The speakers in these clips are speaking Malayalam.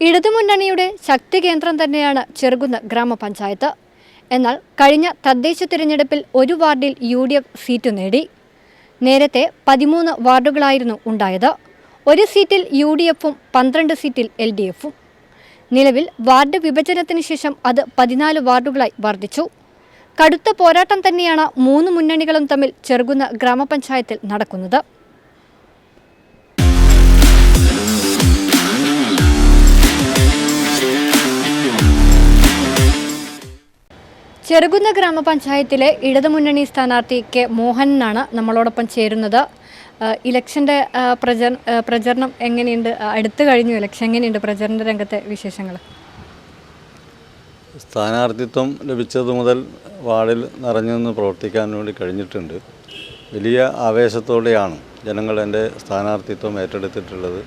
ഇടതുമുന്നണിയുടെ ശക്തി കേന്ദ്രം തന്നെയാണ് ചെറുകുന്ന് ഗ്രാമപഞ്ചായത്ത്. എന്നാൽ കഴിഞ്ഞ തദ്ദേശ തിരഞ്ഞെടുപ്പിൽ ഒരു വാർഡിൽ UDF സീറ്റ് നേടി. നേരത്തെ 13 വാർഡുകളായിരുന്നു ഉണ്ടായത്. ഒരു സീറ്റിൽ UDFും 12 സീറ്റിൽ LDFും. നിലവിൽ വാർഡ് വിഭജനത്തിന് ശേഷം അത് 14 വാർഡുകളായി വർദ്ധിച്ചു. കടുത്ത പോരാട്ടം തന്നെയാണ് മൂന്ന് മുന്നണികളും തമ്മിൽ ചെറുകുന്ന് ഗ്രാമപഞ്ചായത്തിൽ നടക്കുന്നത്. ചെറുകുന്ന് ഗ്രാമപഞ്ചായത്തിലെ ഇടതുമുന്നണി സ്ഥാനാർത്ഥി കെ മോഹനാണ് നമ്മളോടൊപ്പം ചേരുന്നത്. ഇലക്ഷൻ്റെ പ്രചരണം എങ്ങനെയുണ്ട്? അടുത്തു കഴിഞ്ഞു ഇലക്ഷൻ. എങ്ങനെയുണ്ട് പ്രചരണ രംഗത്തെ വിശേഷങ്ങൾ? സ്ഥാനാർത്ഥിത്വം ലഭിച്ചതു മുതൽ വാർഡിൽ നിറഞ്ഞു നിന്ന് പ്രവർത്തിക്കാൻ വേണ്ടി കഴിഞ്ഞിട്ടുണ്ട്. വലിയ ആവേശത്തോടെയാണ് ജനങ്ങൾ എൻ്റെ സ്ഥാനാർത്ഥിത്വം ഏറ്റെടുത്തിട്ടുള്ളത്.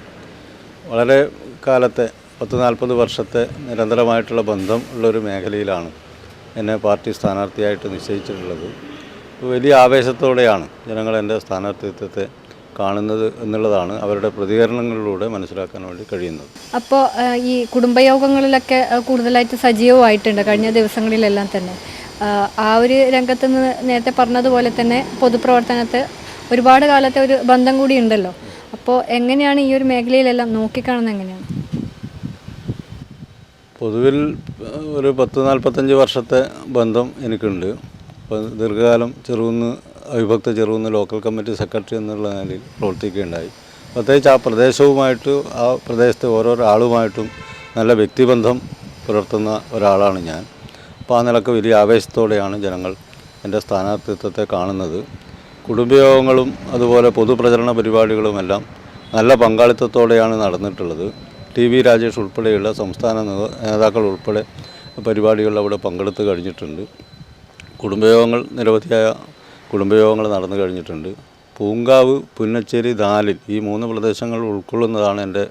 വളരെ കാലത്തെ 40 വർഷത്തെ നിരന്തരമായിട്ടുള്ള ബന്ധം ഉള്ളൊരു മേഖലയിലാണ് എന്നെ പാർട്ടി സ്ഥാനാർത്ഥിയായിട്ട് നിശ്ചയിച്ചിട്ടുള്ളത്. വലിയ ആവേശത്തോടെയാണ് ജനങ്ങൾ എൻ്റെ സ്ഥാനാർത്ഥിത്വത്തെ കാണുന്നത് എന്നുള്ളതാണ് അവരുടെ പ്രതികരണങ്ങളിലൂടെ മനസ്സിലാക്കാൻ വേണ്ടി കഴിയുന്നത്. അപ്പോൾ ഈ കുടുംബയോഗങ്ങളിലൊക്കെ കൂടുതലായിട്ട് സജീവമായിട്ടുണ്ട് കഴിഞ്ഞ ദിവസങ്ങളിലെല്ലാം തന്നെ. ആ ഒരു രംഗത്ത് നിന്ന് നേരത്തെ പറഞ്ഞതുപോലെ തന്നെ പൊതുപ്രവർത്തനത്തെ ഒരുപാട് കാലത്തെ ഒരു ബന്ധം കൂടി ഉണ്ടല്ലോ. അപ്പോൾ എങ്ങനെയാണ് ഈ ഒരു മേഖലയിലെല്ലാം നോക്കിക്കാണുന്നത്? എങ്ങനെയാണ്? പൊതുവിൽ ഒരു 40-45 വർഷത്തെ ബന്ധം എനിക്കുണ്ട്. അപ്പോൾ ദീർഘകാലം അവിഭക്ത ചെറുകുന്ന് ലോക്കൽ കമ്മിറ്റി സെക്രട്ടറി എന്നുള്ള നിലയിൽ പ്രവർത്തിക്കുകയുണ്ടായി. പ്രത്യേകിച്ച് ആ പ്രദേശവുമായിട്ട് ആ പ്രദേശത്തെ ഓരോരോ ആളുമായിട്ടും നല്ല വ്യക്തിബന്ധം പുലർത്തുന്ന ഒരാളാണ് ഞാൻ. അപ്പോൾ ആ നിലക്ക് വലിയ ആവേശത്തോടെയാണ് ജനങ്ങൾ എൻ്റെ സ്ഥാനാർത്ഥിത്വത്തെ കാണുന്നത്. കുടുംബയോഗങ്ങളും അതുപോലെ പൊതുപ്രചരണ പരിപാടികളുമെല്ലാം നല്ല പങ്കാളിത്തത്തോടെയാണ് നടന്നിട്ടുള്ളത്. TV രാജേഷ് ഉൾപ്പെടെയുള്ള സംസ്ഥാന നേതാക്കൾ ഉൾപ്പെടെ പരിപാടികളിൽ അവിടെ പങ്കെടുത്ത് കഴിഞ്ഞിട്ടുണ്ട്. നിരവധിയായ കുടുംബയോഗങ്ങൾ നടന്നു കഴിഞ്ഞിട്ടുണ്ട്. പൂങ്കാവ്, പുന്നച്ചേരി, ദാലിൽ ഈ 3 പ്രദേശങ്ങൾ ഉൾക്കൊള്ളുന്നതാണ് എൻ്റെ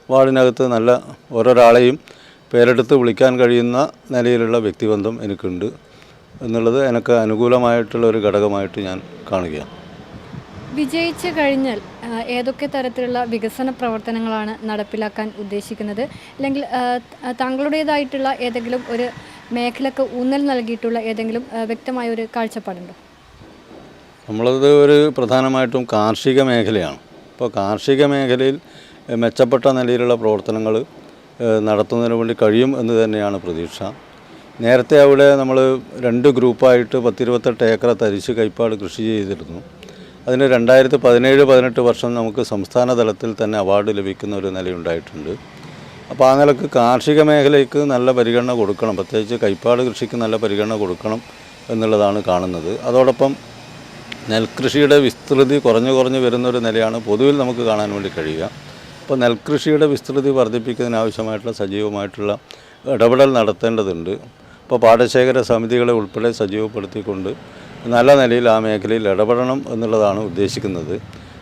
വാർഡിനകത്ത് നല്ല ഓരോരാളെയും പേരെടുത്ത് വിളിക്കാൻ കഴിയുന്ന നിലയിലുള്ള വ്യക്തിബന്ധം എനിക്കുണ്ട് എന്നുള്ളത് എനിക്ക് അനുകൂലമായിട്ടുള്ള ഒരു ഘടകമായിട്ട് ഞാൻ കാണുകയാണ്. വിജയിച്ചു കഴിഞ്ഞാൽ ഏതൊക്കെ തരത്തിലുള്ള വികസന പ്രവർത്തനങ്ങളാണ് നടപ്പിലാക്കാൻ ഉദ്ദേശിക്കുന്നത്? അല്ലെങ്കിൽ താങ്കളുടേതായിട്ടുള്ള ഏതെങ്കിലും ഒരു മേഖലക്ക് ഊന്നൽ നൽകിയിട്ടുള്ള ഏതെങ്കിലും വ്യക്തമായ ഒരു കാഴ്ചപ്പാടുണ്ടോ? നമ്മളത് ഒരു പ്രധാനമായിട്ടും കാർഷിക മേഖലയാണ്. ഇപ്പോൾ കാർഷിക മേഖലയിൽ മെച്ചപ്പെട്ട നിലയിലുള്ള പ്രവർത്തനങ്ങൾ നടത്തുന്നതിന് വേണ്ടി കഴിയും എന്ന് തന്നെയാണ് പ്രതീക്ഷ. നേരത്തെ അവിടെ നമ്മൾ 2 ഗ്രൂപ്പായിട്ട് 10-28 ഏക്കർ തരിശ് കൈപ്പാട് കൃഷി ചെയ്തിരുന്നു. അതിന് 2017-18 വർഷം നമുക്ക് സംസ്ഥാന തലത്തിൽ തന്നെ അവാർഡ് ലഭിക്കുന്ന ഒരു നിലയുണ്ടായിട്ടുണ്ട്. അപ്പോൾ ആ നിലക്ക് കാർഷിക മേഖലയ്ക്ക് നല്ല പരിഗണന കൊടുക്കണം, പ്രത്യേകിച്ച് കൈപ്പാട് കൃഷിക്ക് നല്ല പരിഗണന കൊടുക്കണം എന്നുള്ളതാണ് കാണുന്നത്. അതോടൊപ്പം നെൽകൃഷിയുടെ വിസ്തൃതി കുറഞ്ഞു വരുന്നൊരു നിലയാണ് പൊതുവിൽ നമുക്ക് കാണാൻ വേണ്ടി കഴിയുക. അപ്പോൾ നെൽകൃഷിയുടെ വിസ്തൃതി വർദ്ധിപ്പിക്കുന്നതിനാവശ്യമായിട്ടുള്ള സജീവമായിട്ടുള്ള ഇടപെടൽ നടത്തേണ്ടതുണ്ട്. ഇപ്പോൾ പാടശേഖര സമിതികളെ ഉൾപ്പെടെ സജീവപ്പെടുത്തിക്കൊണ്ട് നല്ല നിലയിൽ ആ മേഖലയിൽ ഇടപെടണം എന്നുള്ളതാണ് ഉദ്ദേശിക്കുന്നത്.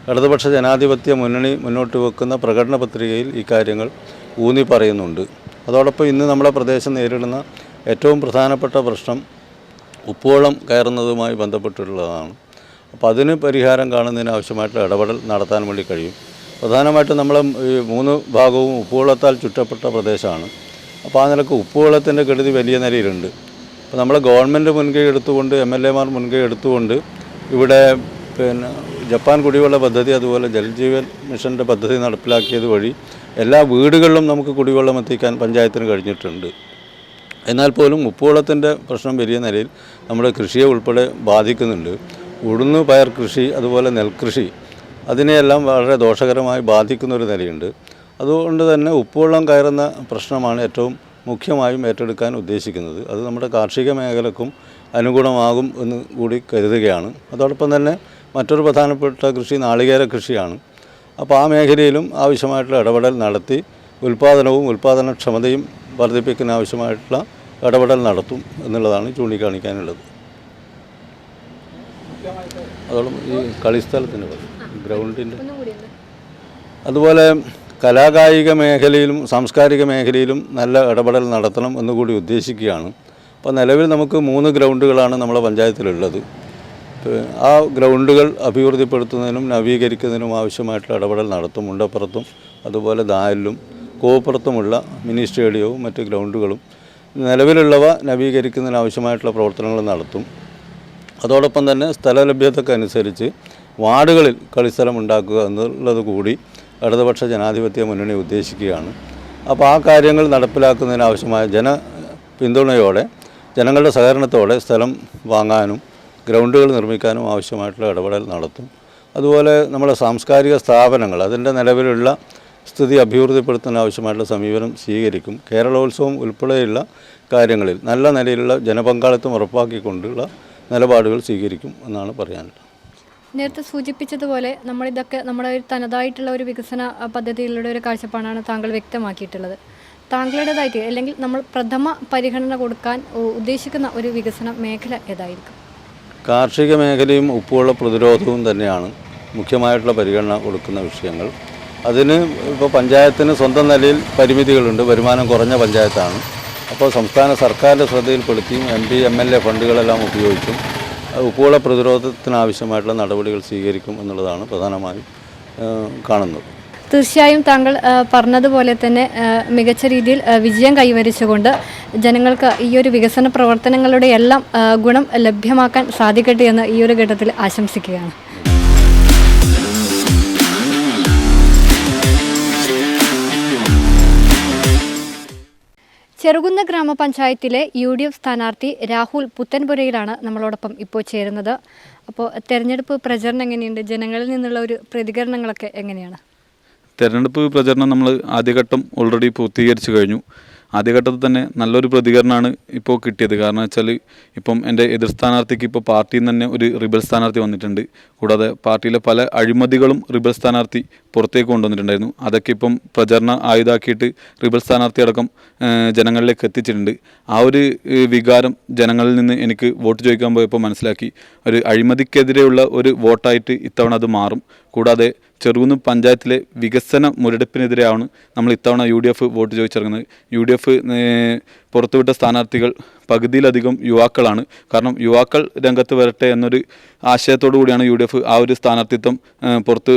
ഇടതുപക്ഷ ജനാധിപത്യ മുന്നണി മുന്നോട്ട് വെക്കുന്ന പ്രകടന പത്രികയിൽ ഈ കാര്യങ്ങൾ ഊന്നി പറയുന്നുണ്ട്. അതോടൊപ്പം ഇന്ന് നമ്മുടെ പ്രദേശം നേരിടുന്ന ഏറ്റവും പ്രധാനപ്പെട്ട പ്രശ്നം ഉപ്പുവെള്ളം കയറുന്നതുമായി ബന്ധപ്പെട്ടുള്ളതാണ്. അപ്പോൾ അതിന് പരിഹാരം കാണുന്നതിന് ആവശ്യമായിട്ടുള്ള ഇടപെടൽ നടത്താൻ വേണ്ടി കഴിയും. പ്രധാനമായിട്ടും നമ്മൾ ഈ 3 ഭാഗവും ഉപ്പുവെള്ളത്താൽ ചുറ്റപ്പെട്ട പ്രദേശമാണ്. അപ്പോൾ ആ നിലക്ക് ഉപ്പുവെള്ളത്തിൻ്റെ കെടുതി വലിയ നിലയിലുണ്ട്. അപ്പോൾ നമ്മൾ ഗവൺമെൻറ് മുൻകൈ എടുത്തുകൊണ്ട് MLA-മാർ മുൻകൈ എടുത്തുകൊണ്ട് ഇവിടെ ജപ്പാൻ കുടിവെള്ള പദ്ധതി അതുപോലെ ജൽജീവൻ മിഷൻ്റെ പദ്ധതി നടപ്പിലാക്കിയത് വഴി എല്ലാ വീടുകളിലും നമുക്ക് കുടിവെള്ളം എത്തിക്കാൻ പഞ്ചായത്തിന് കഴിഞ്ഞിട്ടുണ്ട്. എന്നാൽ പോലും ഉപ്പുവെള്ളത്തിൻ്റെ പ്രശ്നം വലിയ നിലയിൽ നമ്മുടെ കൃഷിയെ ഉൾപ്പെടെ ബാധിക്കുന്നുണ്ട്. ഉഴുന്ന് പയർ കൃഷി അതുപോലെ നെൽകൃഷി അതിനെയെല്ലാം വളരെ ദോഷകരമായി ബാധിക്കുന്നൊരു നിലയുണ്ട്. അതുകൊണ്ട് തന്നെ ഉപ്പുവെള്ളം കയറുന്ന പ്രശ്നമാണ് ഏറ്റവും മുഖ്യമായും ഏറ്റെടുക്കാൻ ഉദ്ദേശിക്കുന്നത്. അത് നമ്മുടെ കാർഷിക മേഖലക്കും അനുഗുണമാകും എന്ന് കൂടി കരുതുകയാണ്. അതോടൊപ്പം തന്നെ മറ്റൊരു പ്രധാനപ്പെട്ട കൃഷി നാളികേര കൃഷിയാണ്. അപ്പോൾ ആ മേഖലയിലും ആവശ്യമായിട്ടുള്ള ഇടപെടൽ നടത്തി ഉൽപ്പാദനവും ഉൽപ്പാദനക്ഷമതയും വർദ്ധിപ്പിക്കാൻ ആവശ്യമായിട്ടുള്ള ഇടപെടൽ നടത്തും എന്നുള്ളതാണ് ചൂണ്ടിക്കാണിക്കാനുള്ളത്. അതോടൊപ്പം ഈ കളിസ്ഥലത്തിൻ്റെ ഗ്രൗണ്ടിൻ്റെ അതുപോലെ കലാകായിക മേഖലയിലും സാംസ്കാരിക മേഖലയിലും നല്ല ഇടപെടൽ നടത്തണം എന്നുകൂടി ഉദ്ദേശിക്കുകയാണ്. അപ്പോൾ നിലവിൽ നമുക്ക് 3 ഗ്രൗണ്ടുകളാണ് നമ്മുടെ പഞ്ചായത്തിലുള്ളത്. ആ ഗ്രൗണ്ടുകൾ അഭിവൃദ്ധിപ്പെടുത്തുന്നതിനും നവീകരിക്കുന്നതിനും ആവശ്യമായിട്ടുള്ള ഇടപെടൽ നടത്തും. മുണ്ടപ്പുറത്തും അതുപോലെ ദാലിലും കോപ്പുറത്തുമുള്ള മിനി സ്റ്റേഡിയവും മറ്റ് ഗ്രൗണ്ടുകളും നിലവിലുള്ളവ നവീകരിക്കുന്നതിനാവശ്യമായിട്ടുള്ള പ്രവർത്തനങ്ങൾ നടത്തും. അതോടൊപ്പം തന്നെ സ്ഥലലഭ്യതക്കനുസരിച്ച് വാർഡുകളിൽ കളിസ്ഥലം ഉണ്ടാക്കുക എന്നുള്ളത് കൂടി ഇടതുപക്ഷ ജനാധിപത്യ മുന്നണി ഉദ്ദേശിക്കുകയാണ്. അപ്പോൾ ആ കാര്യങ്ങൾ നടപ്പിലാക്കുന്നതിനാവശ്യമായ പിന്തുണയോടെ ജനങ്ങളുടെ സഹകരണത്തോടെ സ്ഥലം വാങ്ങാനും ഗ്രൗണ്ടുകൾ നിർമ്മിക്കാനും ആവശ്യമായിട്ടുള്ള ഇടപെടൽ നടത്തും. അതുപോലെ നമ്മുടെ സാംസ്കാരിക സ്ഥാപനങ്ങൾ അതിൻ്റെ നിലവിലുള്ള സ്ഥിതി അഭിവൃദ്ധിപ്പെടുത്താൻ ആവശ്യമായിട്ടുള്ള സമീപനം സ്വീകരിക്കും. കേരളോത്സവം ഉൾപ്പെടെയുള്ള കാര്യങ്ങളിൽ നല്ല നിലയിലുള്ള ജനപങ്കാളിത്തം ഉറപ്പാക്കിക്കൊണ്ടുള്ള നിലപാടുകൾ സ്വീകരിക്കും എന്നാണ് പറയാനുള്ളത്. നേരത്തെ സൂചിപ്പിച്ചതുപോലെ നമ്മളിതൊക്കെ നമ്മുടെ ഒരു തനതായിട്ടുള്ള ഒരു വികസന പദ്ധതിയിലൂടെ ഒരു കാഴ്ചപ്പാടാണ് താങ്കൾ വ്യക്തമാക്കിയിട്ടുള്ളത്. താങ്കളുടേതായിട്ട് അല്ലെങ്കിൽ നമ്മൾ പ്രഥമ പരിഗണന കൊടുക്കാൻ ഉദ്ദേശിക്കുന്ന ഒരു വികസന മേഖല ഏതായിരിക്കും? കാർഷിക മേഖലയും ഉപ്പുവെള്ള പ്രതിരോധവും തന്നെയാണ് മുഖ്യമായിട്ടുള്ള പരിഗണന കൊടുക്കുന്ന വിഷയങ്ങൾ. അതിന് ഇപ്പോൾ പഞ്ചായത്തിന് സ്വന്തം നിലയിൽ പരിമിതികളുണ്ട്. വരുമാനം കുറഞ്ഞ പഞ്ചായത്താണ്. അപ്പോൾ സംസ്ഥാന സർക്കാരിൻ്റെ ശ്രദ്ധയിൽപ്പെടുത്തിയും MP MLA ഫണ്ടുകളെല്ലാം ഉപയോഗിച്ചും ഉപ്പുവെള്ള പ്രതിരോധത്തിനാവശ്യമായിട്ടുള്ള നടപടികൾ സ്വീകരിക്കും എന്നുള്ളതാണ് പ്രധാനമായും കാണുന്നത്. തീർച്ചയായും താങ്കൾ പറഞ്ഞതുപോലെ തന്നെ മികച്ച രീതിയിൽ വിജയം കൈവരിച്ചുകൊണ്ട് ജനങ്ങൾക്ക് ഈ ഒരു വികസന പ്രവർത്തനങ്ങളുടെ എല്ലാം ഗുണം ലഭ്യമാക്കാൻ സാധിക്കട്ടെ എന്ന് ഈ ഒരു ഘട്ടത്തിൽ ആശംസിക്കുകയാണ്. ചെറുകുന്ന ഗ്രാമപഞ്ചായത്തിലെ UDF സ്ഥാനാർത്ഥി രാഹുൽ പുത്തൻപുരയിലാണ് നമ്മളോടൊപ്പം ഇപ്പോൾ ചേരുന്നത്. അപ്പോൾ തെരഞ്ഞെടുപ്പ് പ്രചരണം എങ്ങനെയുണ്ട്? ജനങ്ങളിൽ നിന്നുള്ള ഒരു പ്രതികരണങ്ങളൊക്കെ എങ്ങനെയാണ്? തെരഞ്ഞെടുപ്പ് പ്രചരണം നമ്മൾ ആദ്യഘട്ടം ഓൾറെഡി പൂർത്തീകരിച്ചു കഴിഞ്ഞു. ആദ്യഘട്ടത്തിൽ തന്നെ നല്ലൊരു പ്രതികരണമാണ് ഇപ്പോൾ കിട്ടിയത്. കാരണം വെച്ചാൽ ഇപ്പം എൻ്റെ എതിർ സ്ഥാനാർത്ഥിക്ക് ഇപ്പോൾ പാർട്ടിയിൽ നിന്ന് തന്നെ ഒരു റിബൽ സ്ഥാനാർത്ഥി വന്നിട്ടുണ്ട്. കൂടാതെ പാർട്ടിയിലെ പല അഴിമതികളും റിബൽ സ്ഥാനാർത്ഥി പുറത്തേക്ക് കൊണ്ടുവന്നിട്ടുണ്ടായിരുന്നു. അതൊക്കെ ഇപ്പം പ്രചരണ ആയുധാക്കിയിട്ട് റിബൽ സ്ഥാനാർത്ഥി അടക്കം ജനങ്ങളിലേക്ക് എത്തിച്ചിട്ടുണ്ട്. ആ ഒരു വികാരം ജനങ്ങളിൽ നിന്ന് എനിക്ക് വോട്ട് ചോദിക്കാൻ പോയപ്പോൾ മനസ്സിലാക്കി. ഒരു അഴിമതിക്കെതിരെയുള്ള ഒരു വോട്ടായിട്ട് ഇത്തവണ അത് മാറും. കൂടാതെ ചെറുകുന്ന് പഞ്ചായത്തിലെ വികസന മുരടിപ്പിനെതിരെയാണ് നമ്മൾ ഇത്തവണ UDF വോട്ട് ചോദിച്ചിറങ്ങുന്നത്. UDF പുറത്തുവിട്ട സ്ഥാനാർത്ഥികൾ പകുതിയിലധികം യുവാക്കളാണ്. കാരണം യുവാക്കൾ രംഗത്ത് വരട്ടെ എന്നൊരു ആശയത്തോടു കൂടിയാണ് UDF ആ ഒരു സ്ഥാനാർത്ഥിത്വം പുറത്ത്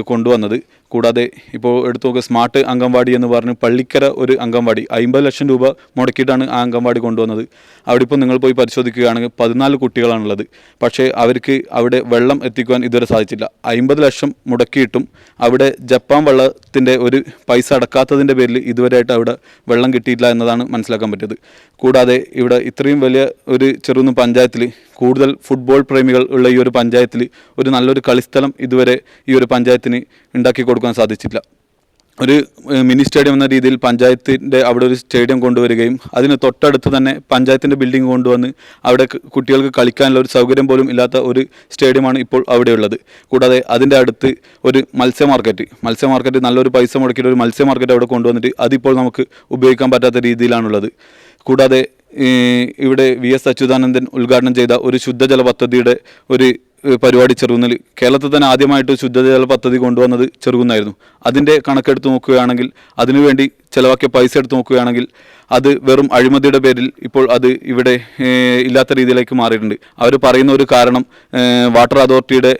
കൊണ്ടുവന്നത്. കൂടാതെ ഇപ്പോൾ എടുത്തു നോക്കുക, സ്മാർട്ട് അംഗൻവാടി എന്ന് പറഞ്ഞ് പള്ളിക്കര ഒരു അംഗൻവാടി 50 ലക്ഷം രൂപ മുടക്കിയിട്ടാണ് ആ അംഗൻവാടി കൊണ്ടുവന്നത്. അവിടെ ഇപ്പോൾ നിങ്ങൾ പോയി പരിശോധിക്കുകയാണെങ്കിൽ 14 കുട്ടികളാണുള്ളത്. പക്ഷേ അവർക്ക് അവിടെ വെള്ളം എത്തിക്കുവാൻ ഇതുവരെ സാധിച്ചില്ല. 50 ലക്ഷം മുടക്കിയിട്ടും അവിടെ ജപ്പാൻ വെള്ളത്തിൻ്റെ ഒരു പൈസ അടക്കാത്തതിൻ്റെ പേരിൽ ഇതുവരെയായിട്ട് അവിടെ വെള്ളം കിട്ടിയിട്ടില്ല എന്നതാണ് മനസ്സിലാക്കാൻ പറ്റിയത്. കൂടാതെ ഇവിടെ ഇത്രയും വലിയ ഒരു ചെറുകുന്ന് പഞ്ചായത്തിൽ കൂടുതൽ ഫുട്ബോൾ പ്രേമികൾ ഉള്ള ഈ ഒരു പഞ്ചായത്തിൽ ഒരു നല്ലൊരു കളിസ്ഥലം ഇതുവരെ ഈ ഒരു പഞ്ചായത്തിന് ഉണ്ടാക്കി കൊടുക്കാൻ സാധിച്ചില്ല. ഒരു മിനി സ്റ്റേഡിയം എന്ന രീതിയിൽ പഞ്ചായത്തിൻ്റെ അവിടെ ഒരു സ്റ്റേഡിയം കൊണ്ടുവരികയും അതിന് തൊട്ടടുത്ത് തന്നെ പഞ്ചായത്തിൻ്റെ ബിൽഡിംഗ് കൊണ്ടുവന്ന് അവിടെ കുട്ടികൾക്ക് കളിക്കാനുള്ള ഒരു സൗകര്യം പോലും ഇല്ലാത്ത ഒരു സ്റ്റേഡിയമാണ് ഇപ്പോൾ അവിടെയുള്ളത്. കൂടാതെ അതിൻ്റെ അടുത്ത് ഒരു മത്സ്യ മാർക്കറ്റ് നല്ലൊരു പൈസ മുടക്കിയിട്ട് ഒരു മത്സ്യ മാർക്കറ്റ് അവിടെ കൊണ്ടുവന്നിട്ട് അതിപ്പോൾ നമുക്ക് ഉപയോഗിക്കാൻ പറ്റാത്ത രീതിയിലാണുള്ളത്. കൂടാതെ ഇവിടെ VS അച്യുതാനന്ദൻ ഉദ്ഘാടനം ചെയ്ത ഒരു ശുദ്ധജല പദ്ധതിയുടെ ഒരു പരിപാടി ചെറുകുന്നിൽ, കേരളത്തിൽ തന്നെ ആദ്യമായിട്ട് ശുദ്ധജല പദ്ധതി കൊണ്ടുവന്നത് ചെറുകുന്നായിരുന്നു. അതിൻ്റെ കണക്കെടുത്ത് നോക്കുകയാണെങ്കിൽ, അതിനുവേണ്ടി ചിലവാക്കിയ പൈസ എടുത്ത് നോക്കുകയാണെങ്കിൽ അത് വെറും അഴിമതിയുടെ പേരിൽ ഇപ്പോൾ അത് ഇവിടെ ഇല്ലാത്ത രീതിയിലേക്ക് മാറിയിട്ടുണ്ട്. അവർ പറയുന്ന ഒരു കാരണം വാട്ടർ അതോറിറ്റിയുടെ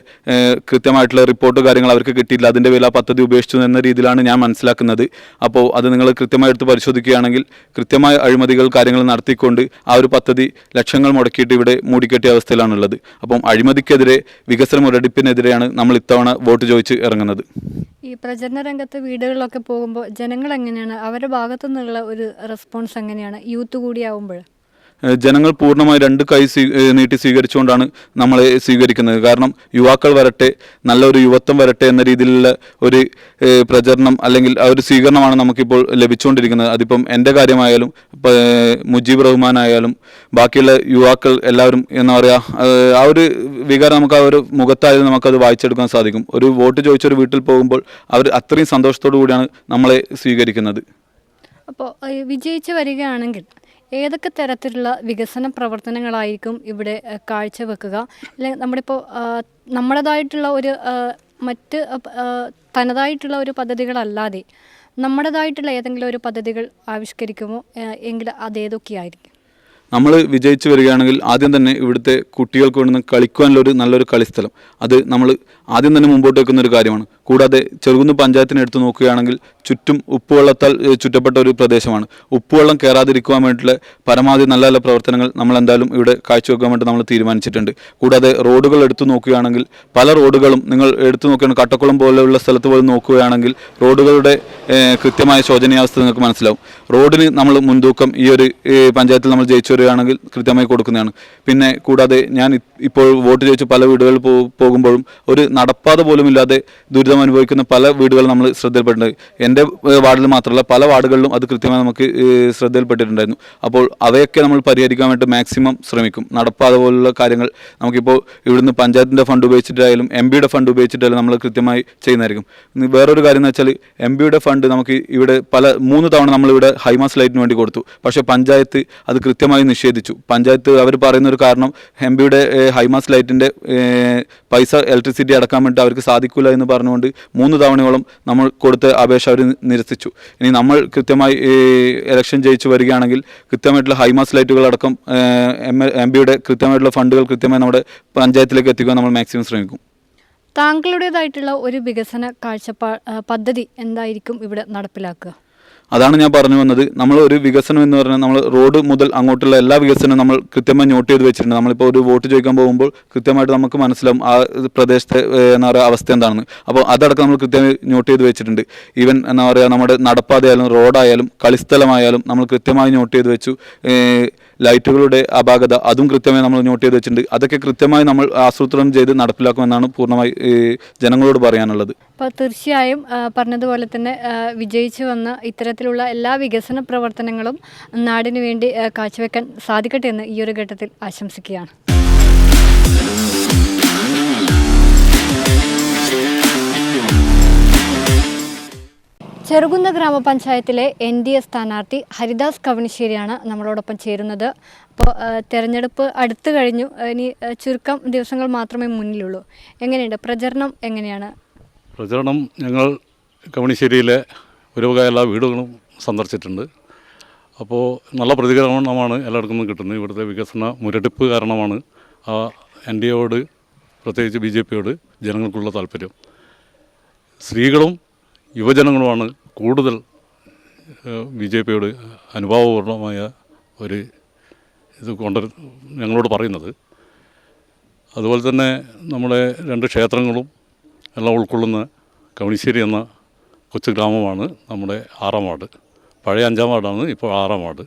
കൃത്യമായിട്ടുള്ള റിപ്പോർട്ട് കാര്യങ്ങൾ അവർക്ക് കിട്ടിയില്ല, അതിൻ്റെ പേരിൽ ആ പദ്ധതി ഉപേക്ഷിച്ചു എന്ന രീതിയിലാണ് ഞാൻ മനസ്സിലാക്കുന്നത്. അപ്പോൾ അത് നിങ്ങൾ കൃത്യമായി എടുത്ത് പരിശോധിക്കുകയാണെങ്കിൽ കൃത്യമായ അഴിമതികൾ കാര്യങ്ങൾ നടത്തിക്കൊണ്ട് ആ ഒരു പദ്ധതി ലക്ഷങ്ങൾ മുടക്കിയിട്ട് ഇവിടെ മൂടിക്കെട്ടിയ അവസ്ഥയിലാണുള്ളത്. അപ്പം അഴിമതിക്കെതിരെ വികസന മുരടിപ്പിനെതിരെയാണ് നമ്മൾ ഇത്തവണ വോട്ട് ചോദിച്ച് ഇറങ്ങുന്നത്. ഈ പ്രചരണ രംഗത്ത് വീടുകളിലൊക്കെ പോകുമ്പോൾ ജനങ്ങൾ എങ്ങനെയാണ്, അവരുടെ ഭാഗത്തു നിന്നുള്ള ഒരു റെസ്പോൺസ് എങ്ങനെയാണ് യൂത്ത് കൂടിയാവുമ്പോൾ? ജനങ്ങൾ പൂർണ്ണമായി 2 കൈ നീട്ടി സ്വീകരിച്ചുകൊണ്ടാണ് നമ്മളെ സ്വീകരിക്കുന്നത്. കാരണം യുവാക്കൾ വരട്ടെ, നല്ലൊരു യുവത്വം വരട്ടെ എന്ന രീതിയിലുള്ള ഒരു പ്രചരണം അല്ലെങ്കിൽ ആ ഒരു സ്വീകരണമാണ് നമുക്കിപ്പോൾ ലഭിച്ചുകൊണ്ടിരിക്കുന്നത്. അതിപ്പം എൻ്റെ കാര്യമായാലും മുജീബ് റഹ്മാൻ ആയാലും ബാക്കിയുള്ള യുവാക്കൾ എല്ലാവരും എന്താ പറയുക, ആ ഒരു വികാരം നമുക്ക് ആ ഒരു മുഖത്തായാലും നമുക്കത് വായിച്ചെടുക്കാൻ സാധിക്കും. ഒരു വോട്ട് ചോദിച്ചൊരു വീട്ടിൽ പോകുമ്പോൾ അവർ അത്രയും സന്തോഷത്തോടു കൂടിയാണ് നമ്മളെ സ്വീകരിക്കുന്നത്. അപ്പോൾ വിജയിച്ച് വരികയാണെങ്കിൽ ഏതൊക്കെ തരത്തിലുള്ള വികസന പ്രവർത്തനങ്ങളായിരിക്കും ഇവിടെ കാഴ്ചവെക്കുക? അല്ലെങ്കിൽ നമ്മുടേതായിട്ടുള്ള ഒരു മറ്റ് തനതായിട്ടുള്ള ഒരു പദ്ധതികളല്ലാതെ നമ്മുടേതായിട്ടുള്ള ഏതെങ്കിലും ഒരു പദ്ധതികൾ ആവിഷ്കരിക്കുമോ എങ്കിൽ അതേതൊക്കെയായിരിക്കും? നമ്മൾ വിജയിച്ചു വരികയാണെങ്കിൽ ആദ്യം തന്നെ ഇവിടുത്തെ കുട്ടികൾക്ക് വേണ്ടുന്ന കളിക്കുവാനുള്ള നല്ലൊരു കളിസ്ഥലം അത് നമ്മൾ ആദ്യം തന്നെ മുമ്പോട്ട് വെക്കുന്ന ഒരു കാര്യമാണ്. കൂടാതെ ചെറുകുന്ന് പഞ്ചായത്തിനെ എടുത്തു നോക്കുകയാണെങ്കിൽ ചുറ്റും ഉപ്പുവെള്ളത്താൽ ചുറ്റപ്പെട്ട ഒരു പ്രദേശമാണ്. ഉപ്പുവെള്ളം കയറാതിരിക്കുവാൻ വേണ്ടിയിട്ടുള്ള പരമാവധി നല്ല നല്ല പ്രവർത്തനങ്ങൾ നമ്മൾ എന്തായാലും ഇവിടെ കാഴ്ചവെക്കാൻ വേണ്ടി നമ്മൾ തീരുമാനിച്ചിട്ടുണ്ട്. കൂടാതെ റോഡുകൾ എടുത്തു നോക്കുകയാണെങ്കിൽ പല റോഡുകളും നിങ്ങൾ എടുത്തു നോക്കുകയാണെങ്കിൽ കട്ടക്കുളം പോലെയുള്ള സ്ഥലത്ത് പോയി നോക്കുകയാണെങ്കിൽ റോഡുകളുടെ കൃത്യമായ ശോചനീയാവസ്ഥ നിങ്ങൾക്ക് മനസ്സിലാവും. റോഡിന് നമ്മൾ മുൻതൂക്കം ഈ ഒരു പഞ്ചായത്തിൽ നമ്മൾ ജയിച്ചു വരികയാണെങ്കിൽ കൃത്യമായി കൊടുക്കുന്നതാണ്. പിന്നെ കൂടാതെ ഞാൻ ഇപ്പോൾ വോട്ട് ചോദിച്ച് പല വീടുകളിൽ പോകുമ്പോഴും ഒരു നടപ്പാത പോലും ഇല്ലാതെ ദുരിതം അനുഭവിക്കുന്ന പല വീടുകൾ നമ്മൾ ശ്രദ്ധയിൽപ്പെട്ടിട്ടുണ്ട്. എൻ്റെ വാർഡിൽ മാത്രമല്ല പല വാർഡുകളിലും അത് കൃത്യമായി നമുക്ക് ശ്രദ്ധയിൽപ്പെട്ടിട്ടുണ്ടായിരുന്നു. അപ്പോൾ അവയൊക്കെ നമ്മൾ പരിഹരിക്കാൻ വേണ്ടി മാക്സിമം ശ്രമിക്കും. നടപ്പാത പോലുള്ള കാര്യങ്ങൾ നമുക്കിപ്പോൾ ഇവിടുന്ന് പഞ്ചായത്തിൻ്റെ ഫണ്ട് ഉപയോഗിച്ചിട്ടായാലും MPയുടെ ഫണ്ട് ഉപയോഗിച്ചിട്ടായാലും നമ്മൾ കൃത്യമായി ചെയ്യുന്നതായിരിക്കും. വേറൊരു കാര്യം എന്ന് വെച്ചാൽ MPയുടെ ഫണ്ട് നമുക്ക് ഇവിടെ 3 തവണ നമ്മളിവിടെ ഹൈമാസ് ലൈറ്റിന് വേണ്ടി കൊടുത്തു. പക്ഷേ പഞ്ചായത്ത് അത് കൃത്യമായി നിഷേധിച്ചു. പഞ്ചായത്ത് അവർ പറയുന്നൊരു കാരണം MPയുടെ ഹൈമാസ് ലൈറ്റിൻ്റെ പൈസ ഇലക്ട്രിസിറ്റി അടക്കാൻ വേണ്ടി അവർക്ക് സാധിക്കില്ല എന്ന് പറഞ്ഞുകൊണ്ട് 3 തവണയോളം നമ്മൾ കൊടുത്ത അപേക്ഷ അവർ നിരസിച്ചു. ഇനി നമ്മൾ കൃത്യമായി ഇലക്ഷൻ ജയിച്ചു വരികയാണെങ്കിൽ കൃത്യമായിട്ടുള്ള ഹൈമാസ് ലൈറ്റുകളടക്കം MPയുടെ കൃത്യമായിട്ടുള്ള ഫണ്ടുകൾ കൃത്യമായി നമ്മുടെ പഞ്ചായത്തിലേക്ക് എത്തിക്കാൻ നമ്മൾ മാക്സിമം ശ്രമിക്കും. താങ്കളുടേതായിട്ടുള്ള ഒരു വികസന പദ്ധതി എന്തായിരിക്കും ഇവിടെ നടപ്പിലാക്കുക? അതാണ് ഞാൻ പറഞ്ഞു വന്നത്. നമ്മൾ ഒരു വികസനം എന്ന് പറഞ്ഞാൽ നമ്മൾ റോഡ് മുതൽ അങ്ങോട്ടുള്ള എല്ലാ വികസനവും നമ്മൾ കൃത്യമായി നോട്ട് ചെയ്ത് വെച്ചിട്ടുണ്ട്. നമ്മളിപ്പോൾ ഒരു വോട്ട് ചോദിക്കാൻ പോകുമ്പോൾ കൃത്യമായിട്ട് നമുക്ക് മനസ്സിലാവും ആ പ്രദേശത്തെ എന്താ പറയുക അവസ്ഥ എന്താണെന്ന്. അപ്പോൾ അതടക്കം നമ്മൾ കൃത്യമായി നോട്ട് ചെയ്ത് വെച്ചിട്ടുണ്ട്. ഈവൻ എന്താ പറയുക നമ്മുടെ നടപ്പാതയായാലും റോഡായാലും കളിസ്ഥലമായാലും നമ്മൾ കൃത്യമായി നോട്ട് ചെയ്ത് വെച്ചു. ലൈറ്റുകളുടെ അപാകത അതും കൃത്യമായി നമ്മൾ നോട്ട് ചെയ്ത് വെച്ചിട്ടുണ്ട്. അതൊക്കെ കൃത്യമായി നമ്മൾ ആസൂത്രണം ചെയ്ത് നടപ്പിലാക്കുമെന്നാണ് പൂർണ്ണമായി ജനങ്ങളോട് പറയാനുള്ളത്. അപ്പോൾ തീർച്ചയായും പറഞ്ഞതുപോലെ തന്നെ വിജയിച്ചു വന്ന ഇത്തരത്തിലുള്ള എല്ലാ വികസന പ്രവർത്തനങ്ങളും നാടിനു വേണ്ടി കാഴ്ചവെക്കാൻ സാധിക്കട്ടെ എന്ന് ഈ ഒരു ഘട്ടത്തിൽ ആശംസിക്കുകയാണ്. ചെറുകുന്ന ഗ്രാമപഞ്ചായത്തിലെ NDA സ്ഥാനാർത്ഥി ഹരിദാസ് കവണിശ്ശേരിയാണ് നമ്മളോടൊപ്പം ചേരുന്നത്. അപ്പോൾ തെരഞ്ഞെടുപ്പ് അടുത്തു കഴിഞ്ഞു, ഇനി ചുരുക്കം ദിവസങ്ങൾ മാത്രമേ മുന്നിലുള്ളൂ. എങ്ങനെയുണ്ട് പ്രചരണം? എങ്ങനെയാണ് പ്രചരണം? ഞങ്ങൾ കവണിശ്ശേരിയിലെ ഒരു വക എല്ലാ വീടുകളും സന്ദർശിച്ചിട്ടുണ്ട്. അപ്പോൾ നല്ല പ്രതികരണമാണ് എല്ലായിടത്തും കിട്ടുന്നത്. ഇവിടുത്തെ വികസന മുരടിപ്പ് കാരണമാണ് NDAയോട് പ്രത്യേകിച്ച് BJPയോട് ജനങ്ങൾക്കുള്ള താല്പര്യം. സ്ത്രീകളും യുവജനങ്ങളുമാണ് കൂടുതൽ BJPയോട് അനുഭാവപൂർണമായ ഒരു ഇത് ഞങ്ങളോട് പറയുന്നത്. അതുപോലെ തന്നെ നമ്മുടെ 2 ക്ഷേത്രങ്ങളും എല്ലാം ഉൾക്കൊള്ളുന്ന കവണിശ്ശേരി എന്ന കൊച്ചു ഗ്രാമമാണ് നമ്മുടെ 6-ാം വാർഡ്. പഴയ 5-ാം വാർഡാണ്, ഇപ്പോൾ 6-ാം വാർഡ്.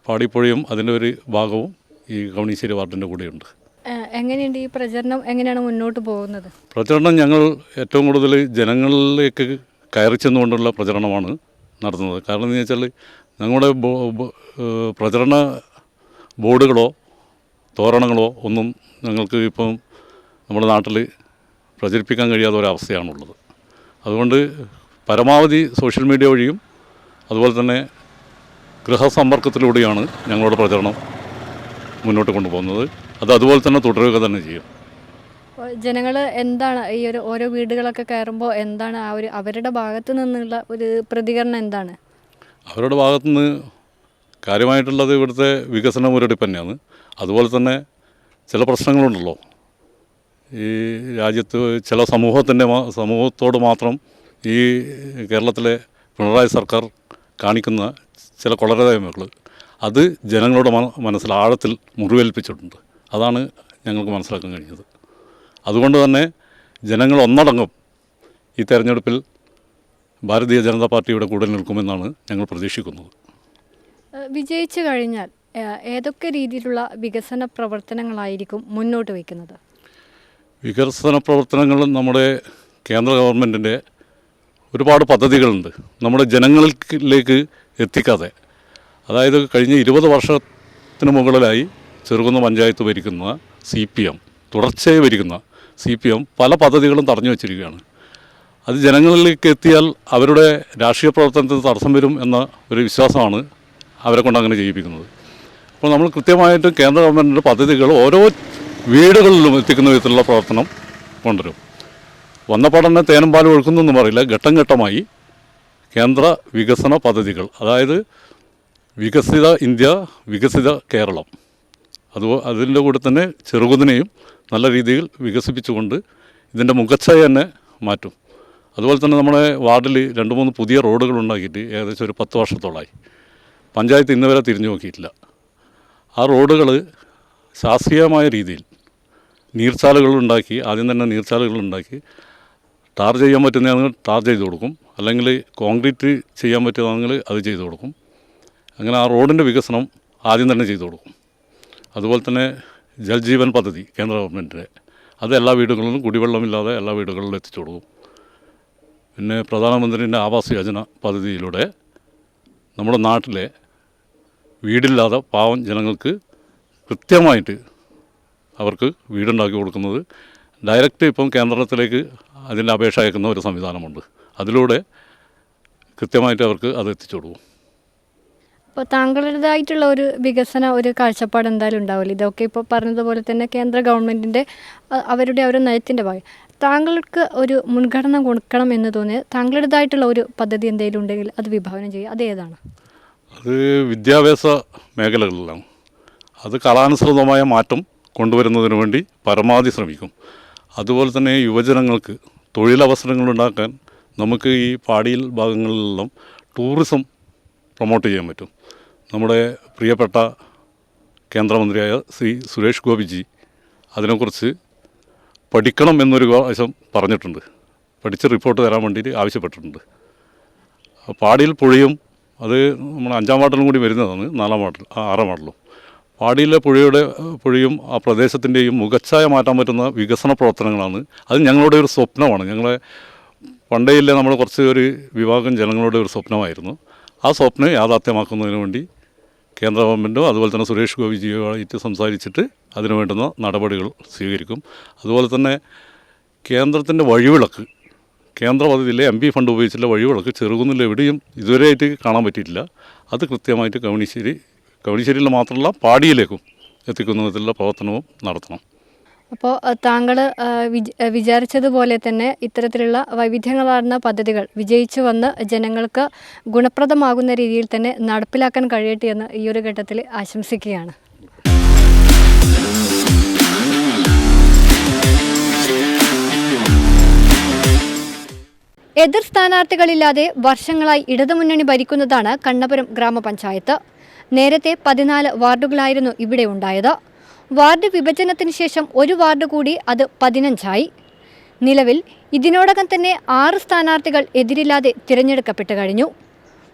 പാടിപ്പുഴയും അതിൻ്റെ ഒരു ഭാഗവും ഈ കവണിശ്ശേരി വാർഡിൻ്റെ കൂടെയുണ്ട്. എങ്ങനെയുണ്ട് ഈ പ്രചരണം? എങ്ങനെയാണ് മുന്നോട്ട് പോകുന്നത്? പ്രചരണം ഞങ്ങൾ ഏറ്റവും കൂടുതൽ ജനങ്ങളിലേക്ക് കയറി ചെന്നുകൊണ്ടുള്ള പ്രചരണമാണ് നടത്തുന്നത്. കാരണം എന്ന് വെച്ചാൽ ഞങ്ങളുടെ പ്രചരണ ബോർഡുകളോ തോരണങ്ങളോ ഒന്നും ഞങ്ങൾക്ക് ഇപ്പം നമ്മുടെ നാട്ടിൽ പ്രചരിപ്പിക്കാൻ കഴിയാത്ത ഒരവസ്ഥയാണുള്ളത്. അതുകൊണ്ട് പരമാവധി സോഷ്യൽ മീഡിയ വഴിയും അതുപോലെ തന്നെ ഗൃഹസമ്പർക്കത്തിലൂടെയാണ് ഞങ്ങളുടെ പ്രചരണം മുന്നോട്ട് കൊണ്ടുപോകുന്നത്. അതുപോലെ തന്നെ തുടരുക തന്നെ ചെയ്യും. ജനങ്ങൾ എന്താണ് ഈ ഒരു ഓരോ വീടുകളൊക്കെ കയറുമ്പോൾ എന്താണ് അവരുടെ ഭാഗത്തു നിന്നുള്ള ഒരു പ്രതികരണം എന്താണ്? അവരുടെ ഭാഗത്തുനിന്ന് കാര്യമായിട്ടുള്ളത് ഇവിടുത്തെ വികസന മുരടിപ്പ് തന്നെയാണ്. അതുപോലെ തന്നെ ചില പ്രശ്നങ്ങളുണ്ടല്ലോ ഈ രാജ്യത്ത്, ചില സമൂഹത്തോട് മാത്രം ഈ കേരളത്തിലെ പിണറായി സർക്കാർ കാണിക്കുന്ന ചില കൊള്ളരുതായ്മകൾ, അത് ജനങ്ങളുടെ മനസ്സിൽ ആഴത്തിൽ മുറിവേൽപ്പിച്ചിട്ടുണ്ട്. അതാണ് ഞങ്ങൾക്ക് മനസ്സിലാക്കാൻ കഴിഞ്ഞത്. അതുകൊണ്ട് തന്നെ ജനങ്ങൾ ഒന്നടങ്കം ഈ തെരഞ്ഞെടുപ്പിൽ ഭാരതീയ ജനതാ പാർട്ടിയുടെ കൂടെ നിൽക്കുമെന്നാണ് ഞങ്ങൾ പ്രതീക്ഷിക്കുന്നത്. വിജയിച്ചു കഴിഞ്ഞാൽ ഏതൊക്കെ രീതിയിലുള്ള വികസന പ്രവർത്തനങ്ങളായിരിക്കും മുന്നോട്ട് വയ്ക്കുന്നത്? വികസന പ്രവർത്തനങ്ങൾ നമ്മുടെ കേന്ദ്ര ഗവൺമെൻറ്റിൻ്റെ ഒരുപാട് പദ്ധതികളുണ്ട് നമ്മുടെ ജനങ്ങളിലേക്ക് എത്തിക്കാതെ. അതായത് കഴിഞ്ഞ 20 വർഷത്തിന് മുകളിലായി ചെറുകുന്ന പഞ്ചായത്ത് ഭരിക്കുന്ന CPM, തുടർച്ചയായി ഭരിക്കുന്ന CPM പല പദ്ധതികളും തടഞ്ഞു വച്ചിരിക്കുകയാണ്. അത് ജനങ്ങളിലേക്ക് എത്തിയാൽ അവരുടെ രാഷ്ട്രീയ പ്രവർത്തനത്തിന് തടസ്സം വരും എന്ന ഒരു വിശ്വാസമാണ് അവരെ കൊണ്ട് അങ്ങനെ ചെയ്യിപ്പിക്കുന്നത്. അപ്പോൾ നമ്മൾ കൃത്യമായിട്ട് കേന്ദ്ര ഗവൺമെൻറ്റിൻ്റെ പദ്ധതികൾ ഓരോ വീടുകളിലും എത്തിക്കുന്ന വിധത്തിലുള്ള പ്രവർത്തനം കൊണ്ടുവരും. വന്നപാടന്നെ തേനും പാലും ഒഴുക്കുന്നൊന്നും പറയില്ല. ഘട്ടം ഘട്ടമായി കേന്ദ്ര വികസന പദ്ധതികൾ, അതായത് വികസിത ഇന്ത്യ, വികസിത കേരളം, അതിൻ്റെ കൂടെ തന്നെ ചെറുകുന്നിനെയും നല്ല രീതിയിൽ വികസിപ്പിച്ചുകൊണ്ട് ഇതിൻ്റെ മുഖച്ഛായ തന്നെ മാറ്റും. അതുപോലെ തന്നെ നമ്മുടെ വാർഡിൽ 2-3 പുതിയ റോഡുകൾ ഉണ്ടാക്കിയിട്ട് ഏകദേശം ഒരു 10 വർഷത്തോളമായി. പഞ്ചായത്ത് ഇന്ന് വരെ തിരിഞ്ഞു നോക്കിയിട്ടില്ല. ആ റോഡുകൾ ശാസ്ത്രീയമായ രീതിയിൽ നീർച്ചാലുകളുണ്ടാക്കി, ആദ്യം തന്നെ നീർച്ചാലുകളുണ്ടാക്കി ടാർ ചെയ്യാൻ പറ്റുന്നതാണെങ്കിൽ ടാർ ചെയ്ത് കൊടുക്കും, അല്ലെങ്കിൽ കോൺക്രീറ്റ് ചെയ്യാൻ പറ്റുന്നതാണെങ്കിൽ അത് ചെയ്ത് കൊടുക്കും. അങ്ങനെ ആ റോഡിൻ്റെ വികസനം ആദ്യം തന്നെ ചെയ്തു കൊടുക്കും. അതുപോലെ തന്നെ ജൽജീവൻ പദ്ധതി കേന്ദ്ര ഗവൺമെൻറ്റിൻ്റെ, അത് എല്ലാ വീടുകളിലും കുടിവെള്ളമില്ലാതെ എല്ലാ വീടുകളിലും എത്തിച്ചു കൊടുക്കും. പിന്നെ പ്രധാനമന്ത്രിൻ്റെ ആവാസ് യോജന പദ്ധതിയിലൂടെ നമ്മുടെ നാട്ടിലെ വീടില്ലാതെ പാവം ജനങ്ങൾക്ക് കൃത്യമായിട്ട് അവർക്ക് വീടുണ്ടാക്കി കൊടുക്കുന്നത് ഡയറക്റ്റ് ഇപ്പം കേന്ദ്രത്തിലേക്ക് അതിൻ്റെ അപേക്ഷ അയക്കുന്ന ഒരു സംവിധാനമുണ്ട്. അതിലൂടെ കൃത്യമായിട്ട് അവർക്ക് അത് എത്തിച്ചു കൊടുക്കും. അപ്പോൾ താങ്കളുടേതായിട്ടുള്ള ഒരു വികസന ഒരു കാഴ്ചപ്പാട് എന്തായാലും ഉണ്ടാവില്ല. ഇതൊക്കെ ഇപ്പോൾ പറഞ്ഞതുപോലെ തന്നെ കേന്ദ്ര ഗവൺമെൻറ്റിൻ്റെ അവരുടെ ഒരു നയത്തിൻ്റെ ഭാഗം. താങ്കൾക്ക് ഒരു മുൻഗണന കൊടുക്കണം എന്ന് തോന്നിയ താങ്കളുടേതായിട്ടുള്ള ഒരു പദ്ധതി എന്തെങ്കിലും ഉണ്ടെങ്കിൽ അത് വിഭാവനം ചെയ്യുക. അത് ഏതാണ്? അത് വിദ്യാഭ്യാസ മേഖലകളിലാണ്. അത് കാലാനുസൃതമായ മാറ്റം കൊണ്ടുവരുന്നതിന് വേണ്ടി പരമാവധി ശ്രമിക്കും. അതുപോലെ തന്നെ യുവജനങ്ങൾക്ക് തൊഴിലവസരങ്ങളുണ്ടാക്കാൻ നമുക്ക് ഈ പാടിയിൽ ഭാഗങ്ങളിലെല്ലാം ടൂറിസം പ്രൊമോട്ട് ചെയ്യാൻ പറ്റും. നമ്മുടെ പ്രിയപ്പെട്ട കേന്ദ്രമന്ത്രിയായ ശ്രീ സുരേഷ് ഗോപിജി അതിനെക്കുറിച്ച് പഠിക്കണം എന്നൊരു പ്രാവശ്യം പറഞ്ഞിട്ടുണ്ട്. പഠിച്ച് റിപ്പോർട്ട് തരാൻ വേണ്ടിയിട്ട് ആവശ്യപ്പെട്ടിട്ടുണ്ട്. പാടിയിൽ പുഴയും അത് നമ്മുടെ 5-ാം വാർഡിലും കൂടി വരുന്നതാണ്, 4-ാം വാർഡിൽ 6-ാം വാർഡിലും. പാടിയിലെ പുഴയും ആ പ്രദേശത്തിൻ്റെയും മുഖച്ഛായ മാറ്റാൻ പറ്റുന്ന വികസന പ്രവർത്തനങ്ങളാണ്. അത് ഞങ്ങളുടെ ഒരു സ്വപ്നമാണ്. ഞങ്ങളെ പണ്ടേയില്ലേ നമ്മൾ കുറച്ച് ഒരു വിഭാഗം ജനങ്ങളുടെ ഒരു സ്വപ്നമായിരുന്നു. ആ സ്വപ്നം യാഥാർത്ഥ്യമാക്കുന്നതിന് വേണ്ടി കേന്ദ്ര ഗവൺമെൻറ്റും അതുപോലെ തന്നെ സുരേഷ് ഗോപിജിയുമായിട്ട് സംസാരിച്ചിട്ട് അതിന് വേണ്ടുന്ന നടപടികൾ സ്വീകരിക്കും. അതുപോലെ തന്നെ കേന്ദ്രത്തിൻ്റെ വഴിവിളക്ക്, കേന്ദ്ര പദ്ധതിയിലെ MP ഫണ്ട് ഉപയോഗിച്ചുള്ള വഴിവിളക്ക് ചെറുകുന്നിൽ എവിടെയും ഇതുവരെയായിട്ട് കാണാൻ പറ്റിയിട്ടില്ല. അത് കൃത്യമായിട്ട് കവണിശ്ശേരിയിൽ മാത്രമല്ല പാടിയിലേക്കും എത്തിക്കുന്ന വിധത്തിലുള്ള പ്രവർത്തനവും നടത്തണം. അപ്പോൾ താങ്കൾ വിചാരിച്ചതുപോലെ തന്നെ ഇത്തരത്തിലുള്ള വൈവിധ്യങ്ങളാർന്ന പദ്ധതികൾ വിജയിച്ചു വന്ന് ജനങ്ങൾക്ക് ഗുണപ്രദമാകുന്ന രീതിയിൽ തന്നെ നടപ്പിലാക്കാൻ കഴിയട്ടെ എന്ന് ഈ ഒരു ഘട്ടത്തിൽ ആശംസിക്കുകയാണ്. എതിർ സ്ഥാനാർത്ഥികളില്ലാതെ വർഷങ്ങളായി ഇടതുമുന്നണി ഭരിക്കുന്നതാണ് കണ്ണപുരം ഗ്രാമപഞ്ചായത്ത്. നേരത്തെ 14 വാർഡുകളായിരുന്നു ഇവിടെ ഉണ്ടായത്. വാർഡ് വിഭജനത്തിന് ശേഷം ഒരു വാർഡ് കൂടി അത് 15ആയി. നിലവിൽ ഇതിനോടകം തന്നെ 6 സ്ഥാനാർത്ഥികൾ എതിരില്ലാതെ തിരഞ്ഞെടുക്കപ്പെട്ടു കഴിഞ്ഞു.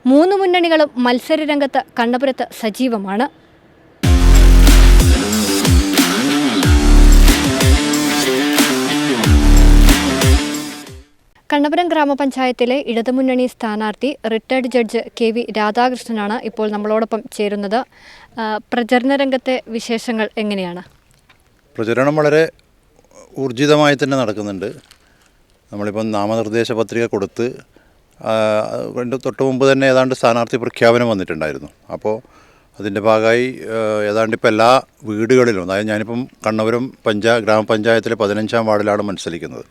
3 മുന്നണികളും മത്സരരംഗത്ത് കണ്ണപുരത്ത് സജീവമാണ്. കണ്ണപുരം ഗ്രാമപഞ്ചായത്തിലെ ഇടതുമുന്നണി സ്ഥാനാർത്ഥി റിട്ടയർഡ് ജഡ്ജ് KV രാധാകൃഷ്ണനാണ് ഇപ്പോൾ നമ്മളോടൊപ്പം ചേരുന്നത്. പ്രചരണ രംഗത്തെ വിശേഷങ്ങൾ എങ്ങനെയാണ്? പ്രചരണം വളരെ ഊർജിതമായി തന്നെ നടക്കുന്നുണ്ട്. നമ്മളിപ്പം നാമനിർദ്ദേശ പത്രിക കൊടുത്ത് തൊട്ട് മുമ്പ് തന്നെ ഏതാണ്ട് സ്ഥാനാർത്ഥി പ്രഖ്യാപനം വന്നിട്ടുണ്ടായിരുന്നു. അപ്പോൾ അതിൻ്റെ ഭാഗമായി ഏതാണ്ട് ഇപ്പോൾ എല്ലാ വീടുകളിലും, അതായത് ഞാനിപ്പം കണ്ണപുരം ഗ്രാമപഞ്ചായത്തിലെ 15-ാം വാർഡിലാണ് മത്സരിക്കുന്നത്.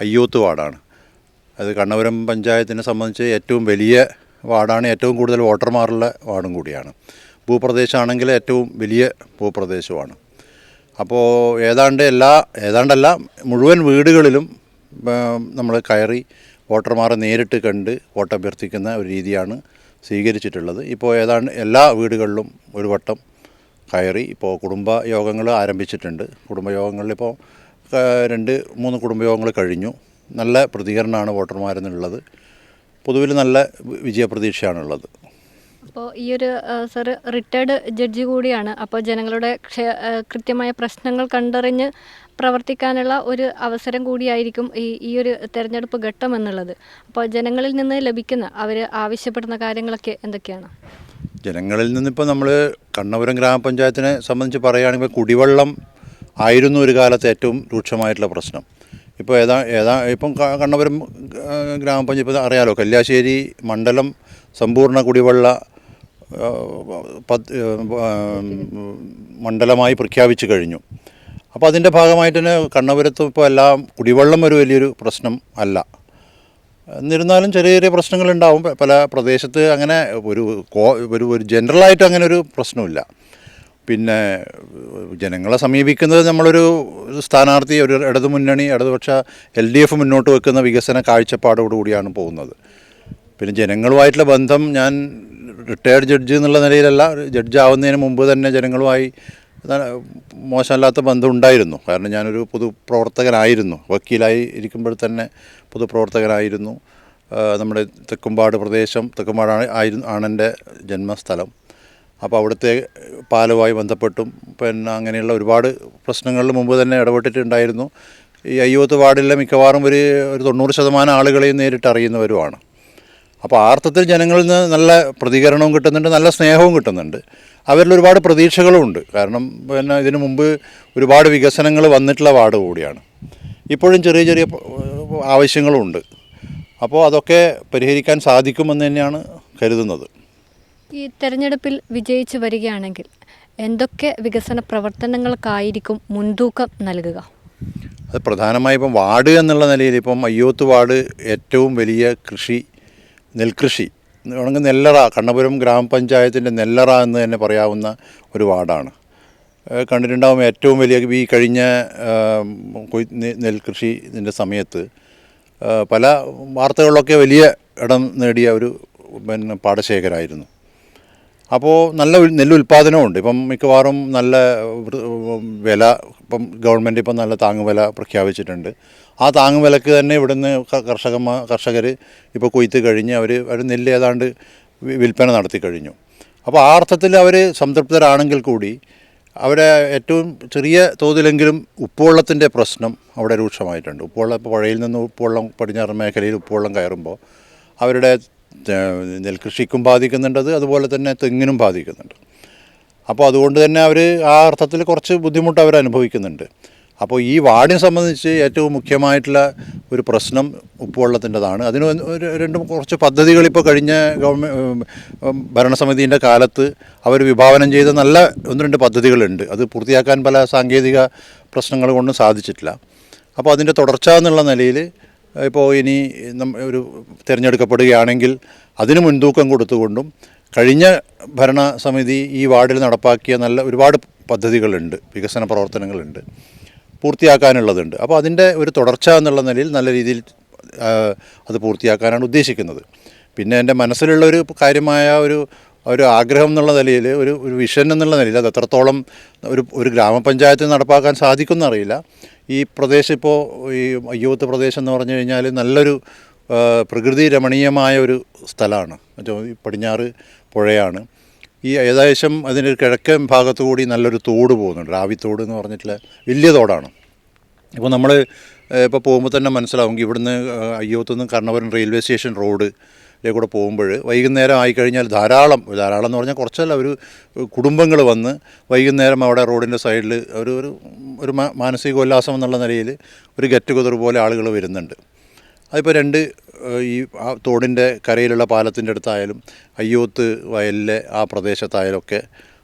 അയ്യൂത്ത് വാർഡാണ് അത്. കണ്ണപുരം പഞ്ചായത്തിനെ സംബന്ധിച്ച് ഏറ്റവും വലിയ വാർഡാണ്, ഏറ്റവും കൂടുതൽ വോട്ടർമാരുള്ള വാർഡും കൂടിയാണ്. ഭൂപ്രദേശമാണെങ്കിൽ ഏറ്റവും വലിയ ഭൂപ്രദേശമാണ്. അപ്പോൾ ഏതാണ്ടല്ല മുഴുവൻ വീടുകളിലും നമ്മൾ കയറി വോട്ടർമാരെ നേരിട്ട് കണ്ട് വോട്ടഭ്യർത്ഥിക്കുന്ന ഒരു രീതിയാണ് സ്വീകരിച്ചിട്ടുള്ളത്. ഇപ്പോൾ ഏതാണ്ട് എല്ലാ വീടുകളിലും ഒരു വട്ടം കയറി ഇപ്പോൾ കുടുംബയോഗങ്ങൾ ആരംഭിച്ചിട്ടുണ്ട്. കുടുംബയോഗങ്ങളിലിപ്പോൾ 2-3 കുടുംബയോഗങ്ങൾ കഴിഞ്ഞു. നല്ല പ്രതികരണമാണ് വോട്ടർമാരെന്നുള്ളത്. പൊതുവിൽ നല്ല വിജയപ്രതീക്ഷയാണുള്ളത്. അപ്പോൾ ഈ ഒരു സർ റിട്ടയർഡ് ജഡ്ജി കൂടിയാണ്. അപ്പോൾ ജനങ്ങളുടെ കൃത്യമായ പ്രശ്നങ്ങൾ കണ്ടറിഞ്ഞ് പ്രവർത്തിക്കാനുള്ള ഒരു അവസരം കൂടിയായിരിക്കും ഈ ഒരു തെരഞ്ഞെടുപ്പ് ഘട്ടം എന്നുള്ളത്. അപ്പോൾ ജനങ്ങളിൽ നിന്ന് ലഭിക്കുന്ന അവർ ആവശ്യപ്പെടുന്ന കാര്യങ്ങളൊക്കെ എന്തൊക്കെയാണ്? ജനങ്ങളിൽ നിന്നിപ്പോൾ നമ്മൾ കണ്ണപുരം ഗ്രാമപഞ്ചായത്തിനെ സംബന്ധിച്ച് പറയുകയാണെങ്കിൽ കുടിവെള്ളം ആയിരുന്നു ഒരു കാലത്ത് ഏറ്റവും രൂക്ഷമായിട്ടുള്ള പ്രശ്നം. ഇപ്പോൾ ഇപ്പം കണ്ണപുരം ഗ്രാമപഞ്ചായത്ത് അറിയാലോ, കല്യാശ്ശേരി മണ്ഡലം സമ്പൂർണ്ണ കുടിവെള്ള മണ്ഡലമായി പ്രഖ്യാപിച്ചു കഴിഞ്ഞു. അപ്പോൾ അതിൻ്റെ ഭാഗമായിട്ട് തന്നെ കണ്ണപുരത്ത് ഇപ്പോൾ എല്ലാം കുടിവെള്ളം ഒരു വലിയൊരു പ്രശ്നം അല്ല. എന്നിരുന്നാലും ചെറിയ ചെറിയ പ്രശ്നങ്ങളുണ്ടാവും പല പ്രദേശത്ത്. അങ്ങനെ ഒരു ജനറലായിട്ട് അങ്ങനെ ഒരു പ്രശ്നമില്ല. പിന്നെ ജനങ്ങളെ സമീപിക്കുന്നത് നമ്മളൊരു സ്ഥാനാർത്ഥി, ഒരു ഇടതുമുന്നണി, ഇടതുപക്ഷ LDF മുന്നോട്ട് വെക്കുന്ന വികസന കാഴ്ചപ്പാടോടുകൂടിയാണ് പോകുന്നത്. പിന്നെ ജനങ്ങളുമായിട്ടുള്ള ബന്ധം, ഞാൻ റിട്ടയർഡ് ജഡ്ജ് എന്നുള്ള നിലയിലല്ല, ജഡ്ജാവുന്നതിന് മുമ്പ് തന്നെ ജനങ്ങളുമായി മോശമല്ലാത്ത ബന്ധം ഉണ്ടായിരുന്നു. കാരണം ഞാനൊരു പൊതുപ്രവർത്തകനായിരുന്നു, വക്കീലായി ഇരിക്കുമ്പോൾ തന്നെ പൊതുപ്രവർത്തകനായിരുന്നു. നമ്മുടെ തെക്കുംപാട് പ്രദേശം, തെക്കുംപാടാണ് എൻ്റെ ജന്മസ്ഥലം. അപ്പോൾ അവിടുത്തെ പാലവുമായി ബന്ധപ്പെട്ടും പിന്നെ അങ്ങനെയുള്ള ഒരുപാട് പ്രശ്നങ്ങളിൽ മുമ്പ് തന്നെ ഇടപെട്ടിട്ടുണ്ടായിരുന്നു. ഈ അയ്യോത്ത് വാർഡിലെ മിക്കവാറും ഒരു 90% ആളുകളെയും നേരിട്ട് അറിയുന്നവരുമാണ്. അപ്പോൾ ആ അർത്ഥത്തിൽ ജനങ്ങളിൽ നിന്ന് നല്ല പ്രതികരണവും കിട്ടുന്നുണ്ട്, നല്ല സ്നേഹവും കിട്ടുന്നുണ്ട്. അവരിൽ ഒരുപാട് പ്രതീക്ഷകളുമുണ്ട്. കാരണം പിന്നെ ഇതിനു മുമ്പ് ഒരുപാട് വികസനങ്ങൾ വന്നിട്ടുള്ള വാർഡ് കൂടിയാണ്. ഇപ്പോഴും ചെറിയ ചെറിയ ആവശ്യങ്ങളുമുണ്ട്. അപ്പോൾ അതൊക്കെ പരിഹരിക്കാൻ സാധിക്കുമെന്ന് തന്നെയാണ് കരുതുന്നത്. ഈ തെരഞ്ഞെടുപ്പിൽ വിജയിച്ചു വരികയാണെങ്കിൽ എന്തൊക്കെ വികസന പ്രവർത്തനങ്ങൾക്കായിരിക്കും മുൻതൂക്കം നൽകുക? അത് പ്രധാനമായും ഇപ്പം വാർഡ് എന്നുള്ള നിലയിൽ ഇപ്പം അയ്യോത്ത് വാർഡ് ഏറ്റവും വലിയ കൃഷി നെൽകൃഷി വേണമെങ്കിൽ നെല്ലറ, കണ്ണപുരം ഗ്രാമപഞ്ചായത്തിൻ്റെ നെല്ലറ എന്ന് തന്നെ പറയാവുന്ന ഒരു വാർഡാണ്. കണ്ടിട്ടുണ്ടാവും ഏറ്റവും വലിയ ഈ കഴിഞ്ഞ നെൽകൃഷി ഇതിൻ്റെ സമയത്ത് പല വാർത്തകളിലൊക്കെ വലിയ ഇടം നേടിയ ഒരു പിന്നെ പാടശേഖരമായിരുന്നു. അപ്പോൾ നല്ല നെല്ലുൽപ്പാദനമുണ്ട്. ഇപ്പം മിക്കവാറും നല്ല വില, ഇപ്പം ഗവൺമെൻറ് ഇപ്പം നല്ല താങ്ങുവില പ്രഖ്യാപിച്ചിട്ടുണ്ട്. ആ താങ്ങുവിലക്ക് തന്നെ ഇവിടുന്ന് കർഷകർ ഇപ്പോൾ കൊയ്ത്ത് കഴിഞ്ഞ് അവർ നെല്ല് ഏതാണ്ട് വിൽപ്പന നടത്തി കഴിഞ്ഞു. അപ്പോൾ ആ അർത്ഥത്തിൽ അവർ സംതൃപ്തരാണെങ്കിൽ കൂടി അവരെ ഏറ്റവും ചെറിയ തോതിലെങ്കിലും ഉപ്പുവെള്ളത്തിൻ്റെ പ്രശ്നം അവിടെ രൂക്ഷമായിട്ടുണ്ട്. ഉപ്പുവെള്ളം ഇപ്പോൾ പുഴയിൽ നിന്ന് ഉപ്പുവെള്ളം പടിഞ്ഞാറൻ മേഖലയിൽ ഉപ്പുവെള്ളം കയറുമ്പോൾ അവരുടെ നെൽകൃഷിക്കും ബാധിക്കുന്നുണ്ട്, അതുപോലെ തന്നെ തെങ്ങിനും ബാധിക്കുന്നുണ്ട്. അപ്പോൾ അതുകൊണ്ട് തന്നെ അവർ ആ അർത്ഥത്തിൽ കുറച്ച് ബുദ്ധിമുട്ട് അവർ അനുഭവിക്കുന്നുണ്ട്. അപ്പോൾ ഈ വാർഡിനെ സംബന്ധിച്ച് ഏറ്റവും മുഖ്യമായിട്ടുള്ള ഒരു പ്രശ്നം ഉപ്പുവെള്ളത്തിൻ്റെതാണ്. അതിന് കുറച്ച് പദ്ധതികൾ ഇപ്പോൾ കഴിഞ്ഞ ഭരണസമിതിൻ്റെ കാലത്ത് അവർ വിഭാവനം ചെയ്ത നല്ല 1-2 പദ്ധതികളുണ്ട്. അത് പൂർത്തിയാക്കാൻ പല സാങ്കേതിക പ്രശ്നങ്ങൾ കൊണ്ടും സാധിച്ചിട്ടില്ല. അപ്പോൾ അതിൻ്റെ തുടർച്ച എന്നുള്ള നിലയിൽ ഇപ്പോൾ ഇനി ഒരു തിരഞ്ഞെടുക്കപ്പെടുകയാണെങ്കിൽ അതിന് മുൻതൂക്കം കൊടുത്തുകൊണ്ടും കഴിഞ്ഞ ഭരണസമിതി ഈ വാർഡിൽ നടപ്പാക്കിയ നല്ല ഒരുപാട് പദ്ധതികളുണ്ട്, വികസന പ്രവർത്തനങ്ങളുണ്ട്, പൂർത്തിയാക്കാനുള്ളതുണ്ട്. അപ്പോൾ അതിൻ്റെ ഒരു തുടർച്ച എന്നുള്ള നിലയിൽ നല്ല രീതിയിൽ അത് പൂർത്തിയാക്കാനാണ് ഉദ്ദേശിക്കുന്നത്. പിന്നെ എൻ്റെ മനസ്സിലുള്ള ഒരു കാര്യമായ ഒരു ആഗ്രഹം എന്നുള്ള നിലയിൽ, ഒരു വിഷൻ എന്നുള്ള നിലയിൽ അത് എത്രത്തോളം ഒരു ഗ്രാമപഞ്ചായത്തിൽ നടപ്പാക്കാൻ സാധിക്കുമെന്നറിയില്ല. ഈ പ്രദേശം ഇപ്പോൾ ഈ അയ്യോത്ത് പ്രദേശം എന്ന് പറഞ്ഞു കഴിഞ്ഞാൽ നല്ലൊരു പ്രകൃതി രമണീയമായ ഒരു സ്ഥലമാണ്. പടിഞ്ഞാറ് പുഴയാണ്. ഈ ഏകദേശം അതിൻ്റെ കിഴക്കൻ ഭാഗത്തു കൂടി നല്ലൊരു തോട് പോകുന്നുണ്ട്, റാവിത്തോട് എന്ന് പറഞ്ഞിട്ടുള്ള വലിയ തോടാണ്. ഇപ്പോൾ നമ്മൾ ഇപ്പോൾ പോകുമ്പോൾ തന്നെ മനസ്സിലാവും, ഇവിടുന്ന് അയ്യോത്തുനിന്ന് കർണപുരം റെയിൽവേ സ്റ്റേഷൻ റോഡ് കൂടെ പോകുമ്പോൾ വൈകുന്നേരം ആയിക്കഴിഞ്ഞാൽ ധാരാളം എന്ന് പറഞ്ഞാൽ കുറച്ചല്ല, ഒരു കുടുംബങ്ങൾ വന്ന് വൈകുന്നേരം അവിടെ റോഡിൻ്റെ സൈഡിൽ ഒരു മാനസികോല്ലാസം എന്നുള്ള നിലയിൽ ഒരു ഗെറ്റ് ടുഗദർ പോലെ ആളുകൾ വരുന്നുണ്ട്. അതിപ്പോൾ ഈ തോടിൻ്റെ കരയിലുള്ള പാലത്തിൻ്റെ അടുത്തായാലും അയ്യോത്ത് വയലിലെ ആ പ്രദേശത്തായാലൊക്കെ.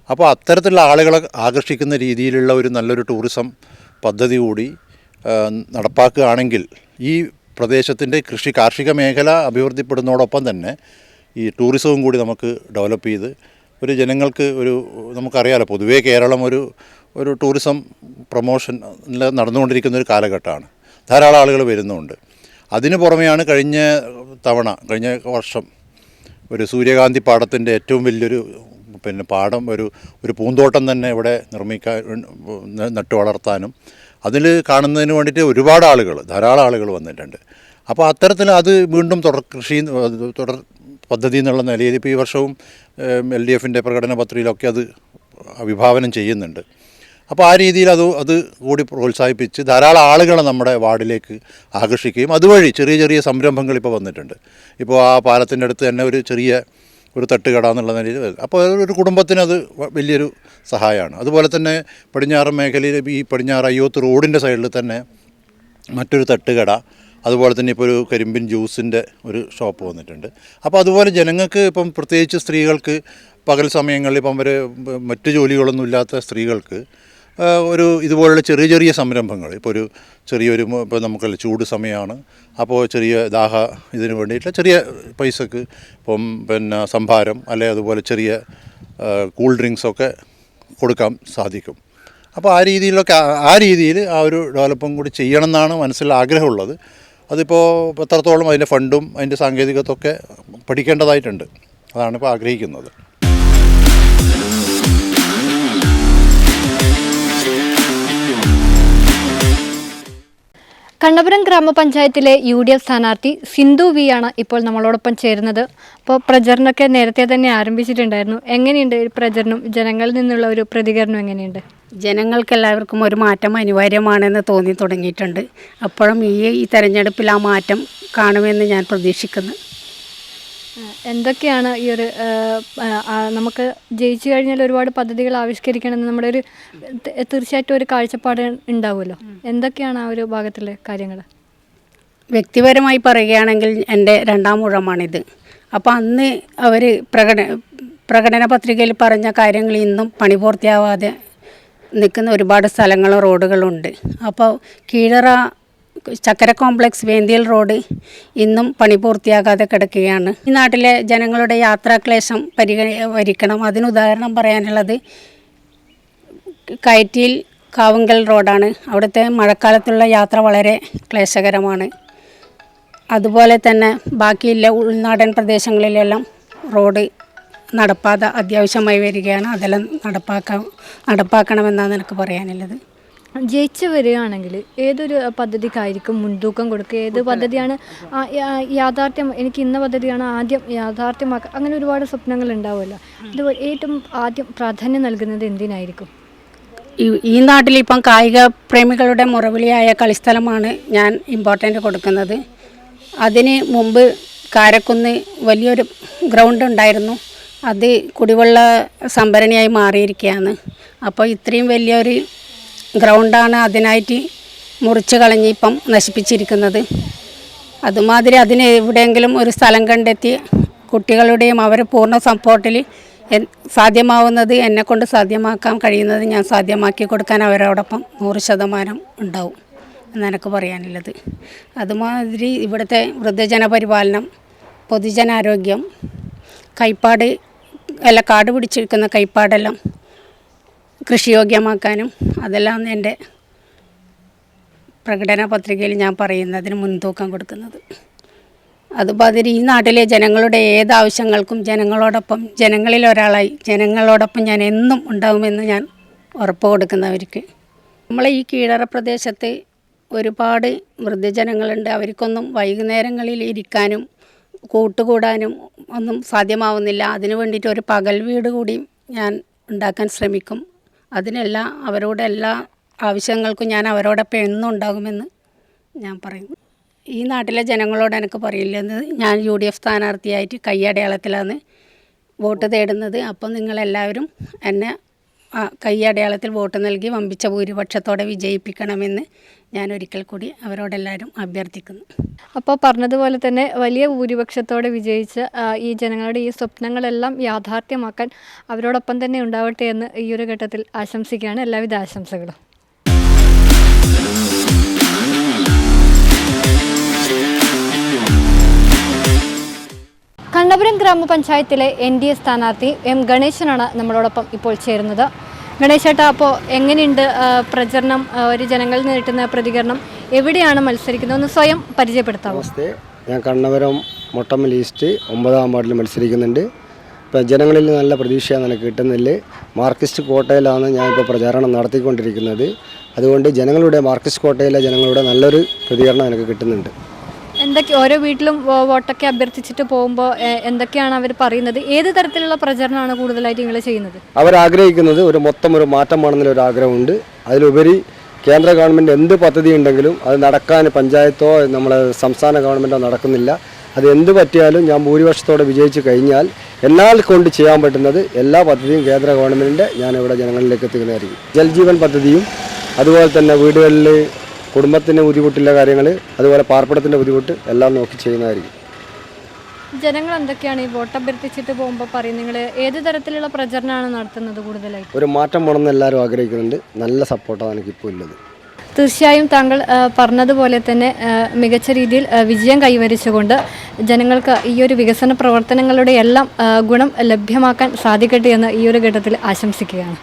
അപ്പോൾ അത്തരത്തിലുള്ള ആളുകളെ ആകർഷിക്കുന്ന രീതിയിലുള്ള ഒരു നല്ലൊരു ടൂറിസം പദ്ധതി കൂടി നടപ്പാക്കുകയാണെങ്കിൽ ഈ പ്രദേശത്തിൻ്റെ കാർഷിക മേഖല അഭിവൃദ്ധിപ്പെടുന്നതോടൊപ്പം തന്നെ ഈ ടൂറിസവും കൂടി നമുക്ക് ഡെവലപ്പ് ചെയ്ത് ഒരു ജനങ്ങൾക്ക് നമുക്കറിയാലോ, പൊതുവേ കേരളം ഒരു ടൂറിസം പ്രൊമോഷൻ നടന്നുകൊണ്ടിരിക്കുന്ന ഒരു കാലഘട്ടമാണ്. ധാരാളം ആളുകൾ വരുന്നുണ്ട്. അതിന് പുറമെയാണ് കഴിഞ്ഞ വർഷം ഒരു സൂര്യകാന്തി പാടത്തിൻ്റെ ഏറ്റവും വലിയൊരു പാടം ഒരു പൂന്തോട്ടം തന്നെ ഇവിടെ നട്ടു വളർത്താനും അതിൽ കാണുന്നതിന് വേണ്ടിയിട്ട് ധാരാളം ആളുകൾ വന്നിട്ടുണ്ട്. അപ്പോൾ അത്തരത്തിൽ അത് വീണ്ടും തുടർ പദ്ധതി എന്നുള്ള നിലയിൽ ഇപ്പോൾ ഈ വർഷവും LDFൻ്റെ പ്രകടന പത്രികയിലൊക്കെ അത് വിഭാവനം ചെയ്യുന്നുണ്ട്. അപ്പോൾ ആ രീതിയിൽ അത് കൂടി പ്രോത്സാഹിപ്പിച്ച് ധാരാളം ആളുകളെ നമ്മുടെ വാർഡിലേക്ക് ആകർഷിക്കുകയും അതുവഴി ചെറിയ ചെറിയ സംരംഭങ്ങൾ ഇപ്പോൾ വന്നിട്ടുണ്ട്. ഇപ്പോൾ ആ പാലത്തിൻ്റെ അടുത്ത് തന്നെ ഒരു തട്ടുകട എന്നുള്ള നിലയിൽ, അപ്പോൾ ഒരു കുടുംബത്തിന് അത് വലിയൊരു സഹായമാണ്. അതുപോലെ തന്നെ പടിഞ്ഞാറൻ മേഖലയിൽ ഈ പടിഞ്ഞാറ് അയ്യോത്ത് റോഡിൻ്റെ സൈഡിൽ തന്നെ മറ്റൊരു തട്ടുകട, അതുപോലെ തന്നെ ഇപ്പോൾ ഒരു കരിമ്പിൻ ജ്യൂസിൻ്റെ ഒരു ഷോപ്പ് വന്നിട്ടുണ്ട്. അപ്പോൾ അതുപോലെ ജനങ്ങൾക്ക് ഇപ്പം പ്രത്യേകിച്ച് സ്ത്രീകൾക്ക് പകൽ സമയങ്ങളിൽ ഇപ്പം മറ്റ് ജോലികളൊന്നും ഇല്ലാത്ത സ്ത്രീകൾക്ക് ഇതുപോലുള്ള ചെറിയ ചെറിയ സംരംഭങ്ങൾ, ഇപ്പോൾ ഇപ്പോൾ നമുക്കല്ല ചൂട് സമയമാണ്, അപ്പോൾ ചെറിയ ഇതിന് വേണ്ടിയിട്ടുള്ള ചെറിയ പൈസക്ക് ഇപ്പം സംഭാരം അല്ലെ അതുപോലെ ചെറിയ കൂൾ ഡ്രിങ്ക്സൊക്കെ കൊടുക്കാൻ സാധിക്കും. അപ്പോൾ ആ രീതിയിൽ ആ ഒരു ഡെവലപ്പും കൂടി ചെയ്യണം എന്നാണ് മനസ്സിൽ ആഗ്രഹമുള്ളത്. അതിപ്പോൾ എത്രത്തോളം അതിൻ്റെ ഫണ്ടും അതിൻ്റെ സാങ്കേതികത്വമൊക്കെ പഠിക്കേണ്ടതായിട്ടുണ്ട്. അതാണ് ഇപ്പോൾ ആഗ്രഹിക്കുന്നത്. കണ്ണപുരം ഗ്രാമപഞ്ചായത്തിലെ UDF സ്ഥാനാർത്ഥി സിന്ധു വി ആണ് ഇപ്പോൾ നമ്മളോടൊപ്പം ചേരുന്നത്. അപ്പോൾ പ്രചരണമൊക്കെ നേരത്തെ തന്നെ ആരംഭിച്ചിട്ടുണ്ടായിരുന്നു. എങ്ങനെയുണ്ട് ഈ പ്രചരണം? ജനങ്ങളിൽ നിന്നുള്ള ഒരു പ്രതികരണം എങ്ങനെയുണ്ട്? ജനങ്ങൾക്കെല്ലാവർക്കും ഒരു മാറ്റം അനിവാര്യമാണെന്ന് തോന്നി തുടങ്ങിയിട്ടുണ്ട്. അപ്പോഴും ഈ തെരഞ്ഞെടുപ്പിൽ ആ മാറ്റം കാണുമെന്ന് ഞാൻ പ്രതീക്ഷിക്കുന്നു. എന്തൊക്കെയാണ് ഈ ഒരു നമുക്ക് ജയിച്ചു കഴിഞ്ഞാൽ ഒരുപാട് പദ്ധതികൾ ആവിഷ്കരിക്കണമെന്ന് നമ്മുടെ ഒരു തീർച്ചയായിട്ടും ഒരു കാഴ്ചപ്പാട് ഉണ്ടാവുമല്ലോ. എന്തൊക്കെയാണ് ആ ഒരു ഭാഗത്തിലെ കാര്യങ്ങൾ? വ്യക്തിപരമായി പറയുകയാണെങ്കിൽ എൻ്റെ 2ാം ഊഴമാണിത്. അപ്പോൾ അന്ന് അവർ പ്രകടന പത്രികയിൽ പറഞ്ഞ കാര്യങ്ങൾ ഇന്നും പണി പൂർത്തിയാവാതെ നിൽക്കുന്ന ഒരുപാട് സ്ഥലങ്ങളും റോഡുകളുണ്ട്. അപ്പോൾ കീഴറ ചക്കര കോംപ്ലക്സ് വേന്തിയൽ റോഡ് ഇന്നും പണി പൂർത്തിയാകാതെ കിടക്കുകയാണ്. ഈ നാട്ടിലെ ജനങ്ങളുടെ യാത്രാക്ലേശം പരിഹരിക്കണം. അതിനുദാഹരണം പറയാനുള്ളത് കയറ്റിയിൽ കാവുങ്കൽ റോഡാണ്. അവിടുത്തെ മഴക്കാലത്തുള്ള യാത്ര വളരെ ക്ലേശകരമാണ്. അതുപോലെ തന്നെ ബാക്കിയുള്ള ഉൾനാടൻ പ്രദേശങ്ങളിലെല്ലാം റോഡ് നടപ്പാത അത്യാവശ്യമായി വരികയാണ്. അതെല്ലാം നടപ്പാക്കണമെന്നാണ് എനിക്ക് പറയാനുള്ളത്. ജയിച്ചു വരികയാണെങ്കിൽ ഏതൊരു പദ്ധതിക്കായിരിക്കും മുൻതൂക്കം കൊടുക്കുക? ഏത് പദ്ധതിയാണ് യാഥാർത്ഥ്യം, എനിക്ക് ഇന്ന പദ്ധതിയാണ് ആദ്യം യാഥാർത്ഥ്യമാക്കുക? അങ്ങനെ ഒരുപാട് സ്വപ്നങ്ങൾ ഉണ്ടാവുമല്ലോ. ഇത് ഏറ്റവും ആദ്യം പ്രാധാന്യം നൽകുന്നത് എന്തിനായിരിക്കും? ഈ നാട്ടിൽ ഇപ്പം കായിക പ്രേമികളുടെ മുറവിളിയായ കളിസ്ഥലമാണ് ഞാൻ ഇമ്പോർട്ടൻ്റ് കൊടുക്കുന്നത്. അതിന് മുമ്പ് കാരക്കുന്ന് വലിയൊരു ഗ്രൗണ്ട് ഉണ്ടായിരുന്നു. അത് കുടിവെള്ള സംഭരണിയായി മാറിയിരിക്കുകയാണ്. അപ്പോൾ ഇത്രയും വലിയൊരു ഗ്രൗണ്ടാണ് അതിനായിട്ട് മുറിച്ച് കളഞ്ഞ് ഇപ്പം നശിപ്പിച്ചിരിക്കുന്നത്. അതുമാതിരി അതിന് എവിടെയെങ്കിലും ഒരു സ്ഥലം കണ്ടെത്തി കുട്ടികളുടെയും അവരെ പൂർണ്ണ സപ്പോർട്ടിൽ സാധ്യമാവുന്നത് എന്നെക്കൊണ്ട് സാധ്യമാക്കാൻ കഴിയുന്നത് ഞാൻ സാധ്യമാക്കി കൊടുക്കാൻ അവരോടൊപ്പം 100% ഉണ്ടാവും എന്നാണ് എനിക്ക് പറയാനുള്ളത്. അതുമാതിരി ഇവിടുത്തെ വൃദ്ധജന പരിപാലനം, പൊതുജനാരോഗ്യം, കൈപ്പാട് കാട് പിടിച്ചിരിക്കുന്ന കൈപ്പാടെല്ലാം കൃഷിയോഗ്യമാക്കാനും അതെല്ലാം എൻ്റെ പ്രകടന പത്രികയിൽ ഞാൻ പറയുന്നതിന് മുൻതൂക്കം കൊടുക്കുന്നത്. അതുമാതിരി ഈ നാട്ടിലെ ജനങ്ങളുടെ ഏതാവശ്യങ്ങൾക്കും ജനങ്ങളിൽ ഒരാളായി ജനങ്ങളോടൊപ്പം ഞാൻ എന്നും ഉണ്ടാകുമെന്ന് ഞാൻ ഉറപ്പ് കൊടുക്കുന്നവർക്ക്. നമ്മളെ ഈ കീഴറ പ്രദേശത്ത് ഒരുപാട് വൃദ്ധജനങ്ങളുണ്ട്. അവർക്കൊന്നും വൈകുന്നേരങ്ങളിൽ ഇരിക്കാനും കൂട്ടുകൂടാനും ഒന്നും സാധ്യമാവുന്നില്ല. അതിനു വേണ്ടിയിട്ട് ഒരു പകൽ വീട് കൂടി ഞാൻ ഉണ്ടാക്കാൻ ശ്രമിക്കും. അവരോട് എല്ലാ ആവശ്യങ്ങൾക്കും ഞാൻ അവരോടൊപ്പം എന്നും ഉണ്ടാകുമെന്ന് ഞാൻ പറയുന്നു. ഈ നാട്ടിലെ ജനങ്ങളോട് എനിക്ക് പറയില്ലെന്നത്, ഞാൻ UDF സ്ഥാനാർത്ഥിയായിട്ട് കയ്യടയാളത്തിലാണ് വോട്ട് തേടുന്നത്. അപ്പം നിങ്ങളെല്ലാവരും എന്നെ കയ്യടയാളത്തിൽ വോട്ട് നൽകി വമ്പിച്ച ഭൂരിപക്ഷത്തോടെ വിജയിപ്പിക്കണമെന്ന് ഞാൻ ഒരിക്കൽ കൂടി അവരോടെല്ലാവരും അഭ്യർത്ഥിക്കുന്നു. അപ്പോൾ പറഞ്ഞതുപോലെ തന്നെ വലിയ ഭൂരിപക്ഷത്തോടെ വിജയിച്ച ഈ ജനങ്ങളുടെ ഈ സ്വപ്നങ്ങളെല്ലാം യാഥാർത്ഥ്യമാക്കാൻ അവരോടൊപ്പം തന്നെ ഉണ്ടാവട്ടെ എന്ന് ഈ ഒരു ഘട്ടത്തിൽ ആശംസിക്കുകയാണ്. എല്ലാവിധ ആശംസകളും. കണ്ണപുരം ഗ്രാമപഞ്ചായത്തിലെ NDA സ്ഥാനാർത്ഥി M ഗണേശനാണ് നമ്മളോടൊപ്പം ഇപ്പോൾ ചേരുന്നത്. ഗണേശേട്ടാ, അപ്പോൾ എങ്ങനെയുണ്ട് പ്രചരണം? ഒരു ജനങ്ങളിൽ നിന്ന് കിട്ടുന്ന പ്രതികരണം? എവിടെയാണ് മത്സരിക്കുന്നത്? ഒന്ന് സ്വയം പരിചയപ്പെടുത്താമോ? നമസ്തേ, ഞാൻ കണ്ണപുരം മൊട്ടമ്മൽ ഈസ്റ്റ് 9ാം വാർഡിൽ മത്സരിക്കുന്നുണ്ട്. ഇപ്പോൾ ജനങ്ങളിൽ നല്ല പ്രതീക്ഷയാണ് എനിക്ക് കിട്ടുന്നില്ല. മാർക്സിസ്റ്റ് കോട്ടയിലാണ് ഞാനിപ്പോൾ പ്രചാരണം നടത്തിക്കൊണ്ടിരിക്കുന്നത്. അതുകൊണ്ട് മാർക്സിസ്റ്റ് കോട്ടയിലെ ജനങ്ങളുടെ നല്ലൊരു പ്രതികരണം എനിക്ക് കിട്ടുന്നുണ്ട്. എന്തൊക്കെ ഓരോ വീട്ടിലും വോട്ടൊക്കെ അഭ്യർത്ഥിച്ചിട്ട് പോകുമ്പോൾ എന്തൊക്കെയാണ് അവർ പറയുന്നത്? ഏത് തരത്തിലുള്ള പ്രചരണമാണ് കൂടുതലായിട്ട് നിങ്ങൾ ചെയ്യുന്നത്? അവരാഗ്രഹിക്കുന്നത് ഒരു മാറ്റമാണെന്നൊരു ആഗ്രഹമുണ്ട്. അതിലുപരി കേന്ദ്ര ഗവൺമെൻറ് എന്ത് പദ്ധതി ഉണ്ടെങ്കിലും അത് നടക്കാൻ പഞ്ചായത്തോ നമ്മളെ സംസ്ഥാന ഗവൺമെൻറ്റോ നടക്കുന്നില്ല. അത് എന്ത് പറ്റിയാലും ഞാൻ ഭൂരിപക്ഷത്തോടെ വിജയിച്ചു കഴിഞ്ഞാൽ എന്നാൽ കൊണ്ട് ചെയ്യാൻ പറ്റുന്നത് എല്ലാ പദ്ധതിയും കേന്ദ്ര ഗവൺമെൻറ്റിൻ്റെ ഞാനിവിടെ ജനങ്ങളിലേക്ക് എത്തിക്കുന്നതായിരിക്കും. ജൽജീവൻ പദ്ധതിയും അതുപോലെ തന്നെ വീടുകളിൽ കുടുംബത്തിന് ബുദ്ധിമുട്ടുള്ള കാര്യങ്ങൾ, അതുപോലെ പാർപ്പിടത്തിൻ്റെ ബുദ്ധിമുട്ട് എല്ലാം നോക്കി ചെയ്യുന്നതായിരിക്കും. ജനങ്ങൾ എന്തൊക്കെയാണ് ഈ വോട്ട് അഭ്യർത്ഥിച്ചിട്ട് പോകുമ്പോൾ പറയും? നിങ്ങൾ ഏത് തരത്തിലുള്ള പ്രചരണമാണ് നടത്തുന്നത് കൂടുതലായിട്ട്? ഒരു മാറ്റം വേണമെന്ന് എല്ലാവരും ആഗ്രഹിക്കുന്നുണ്ട്. നല്ല സപ്പോർട്ടാണ് എനിക്കിപ്പോൾ ഉള്ളത്. തീർച്ചയായും താങ്കൾ പറഞ്ഞതുപോലെ തന്നെ മികച്ച രീതിയിൽ വിജയം കൈവരിച്ചുകൊണ്ട് ജനങ്ങൾക്ക് ഈ ഒരു വികസന പ്രവർത്തനങ്ങളുടെ എല്ലാം ഗുണം ലഭ്യമാക്കാൻ സാധിക്കട്ടെ എന്ന് ഈ ഒരു ഘട്ടത്തിൽ ആശംസിക്കുകയാണ്.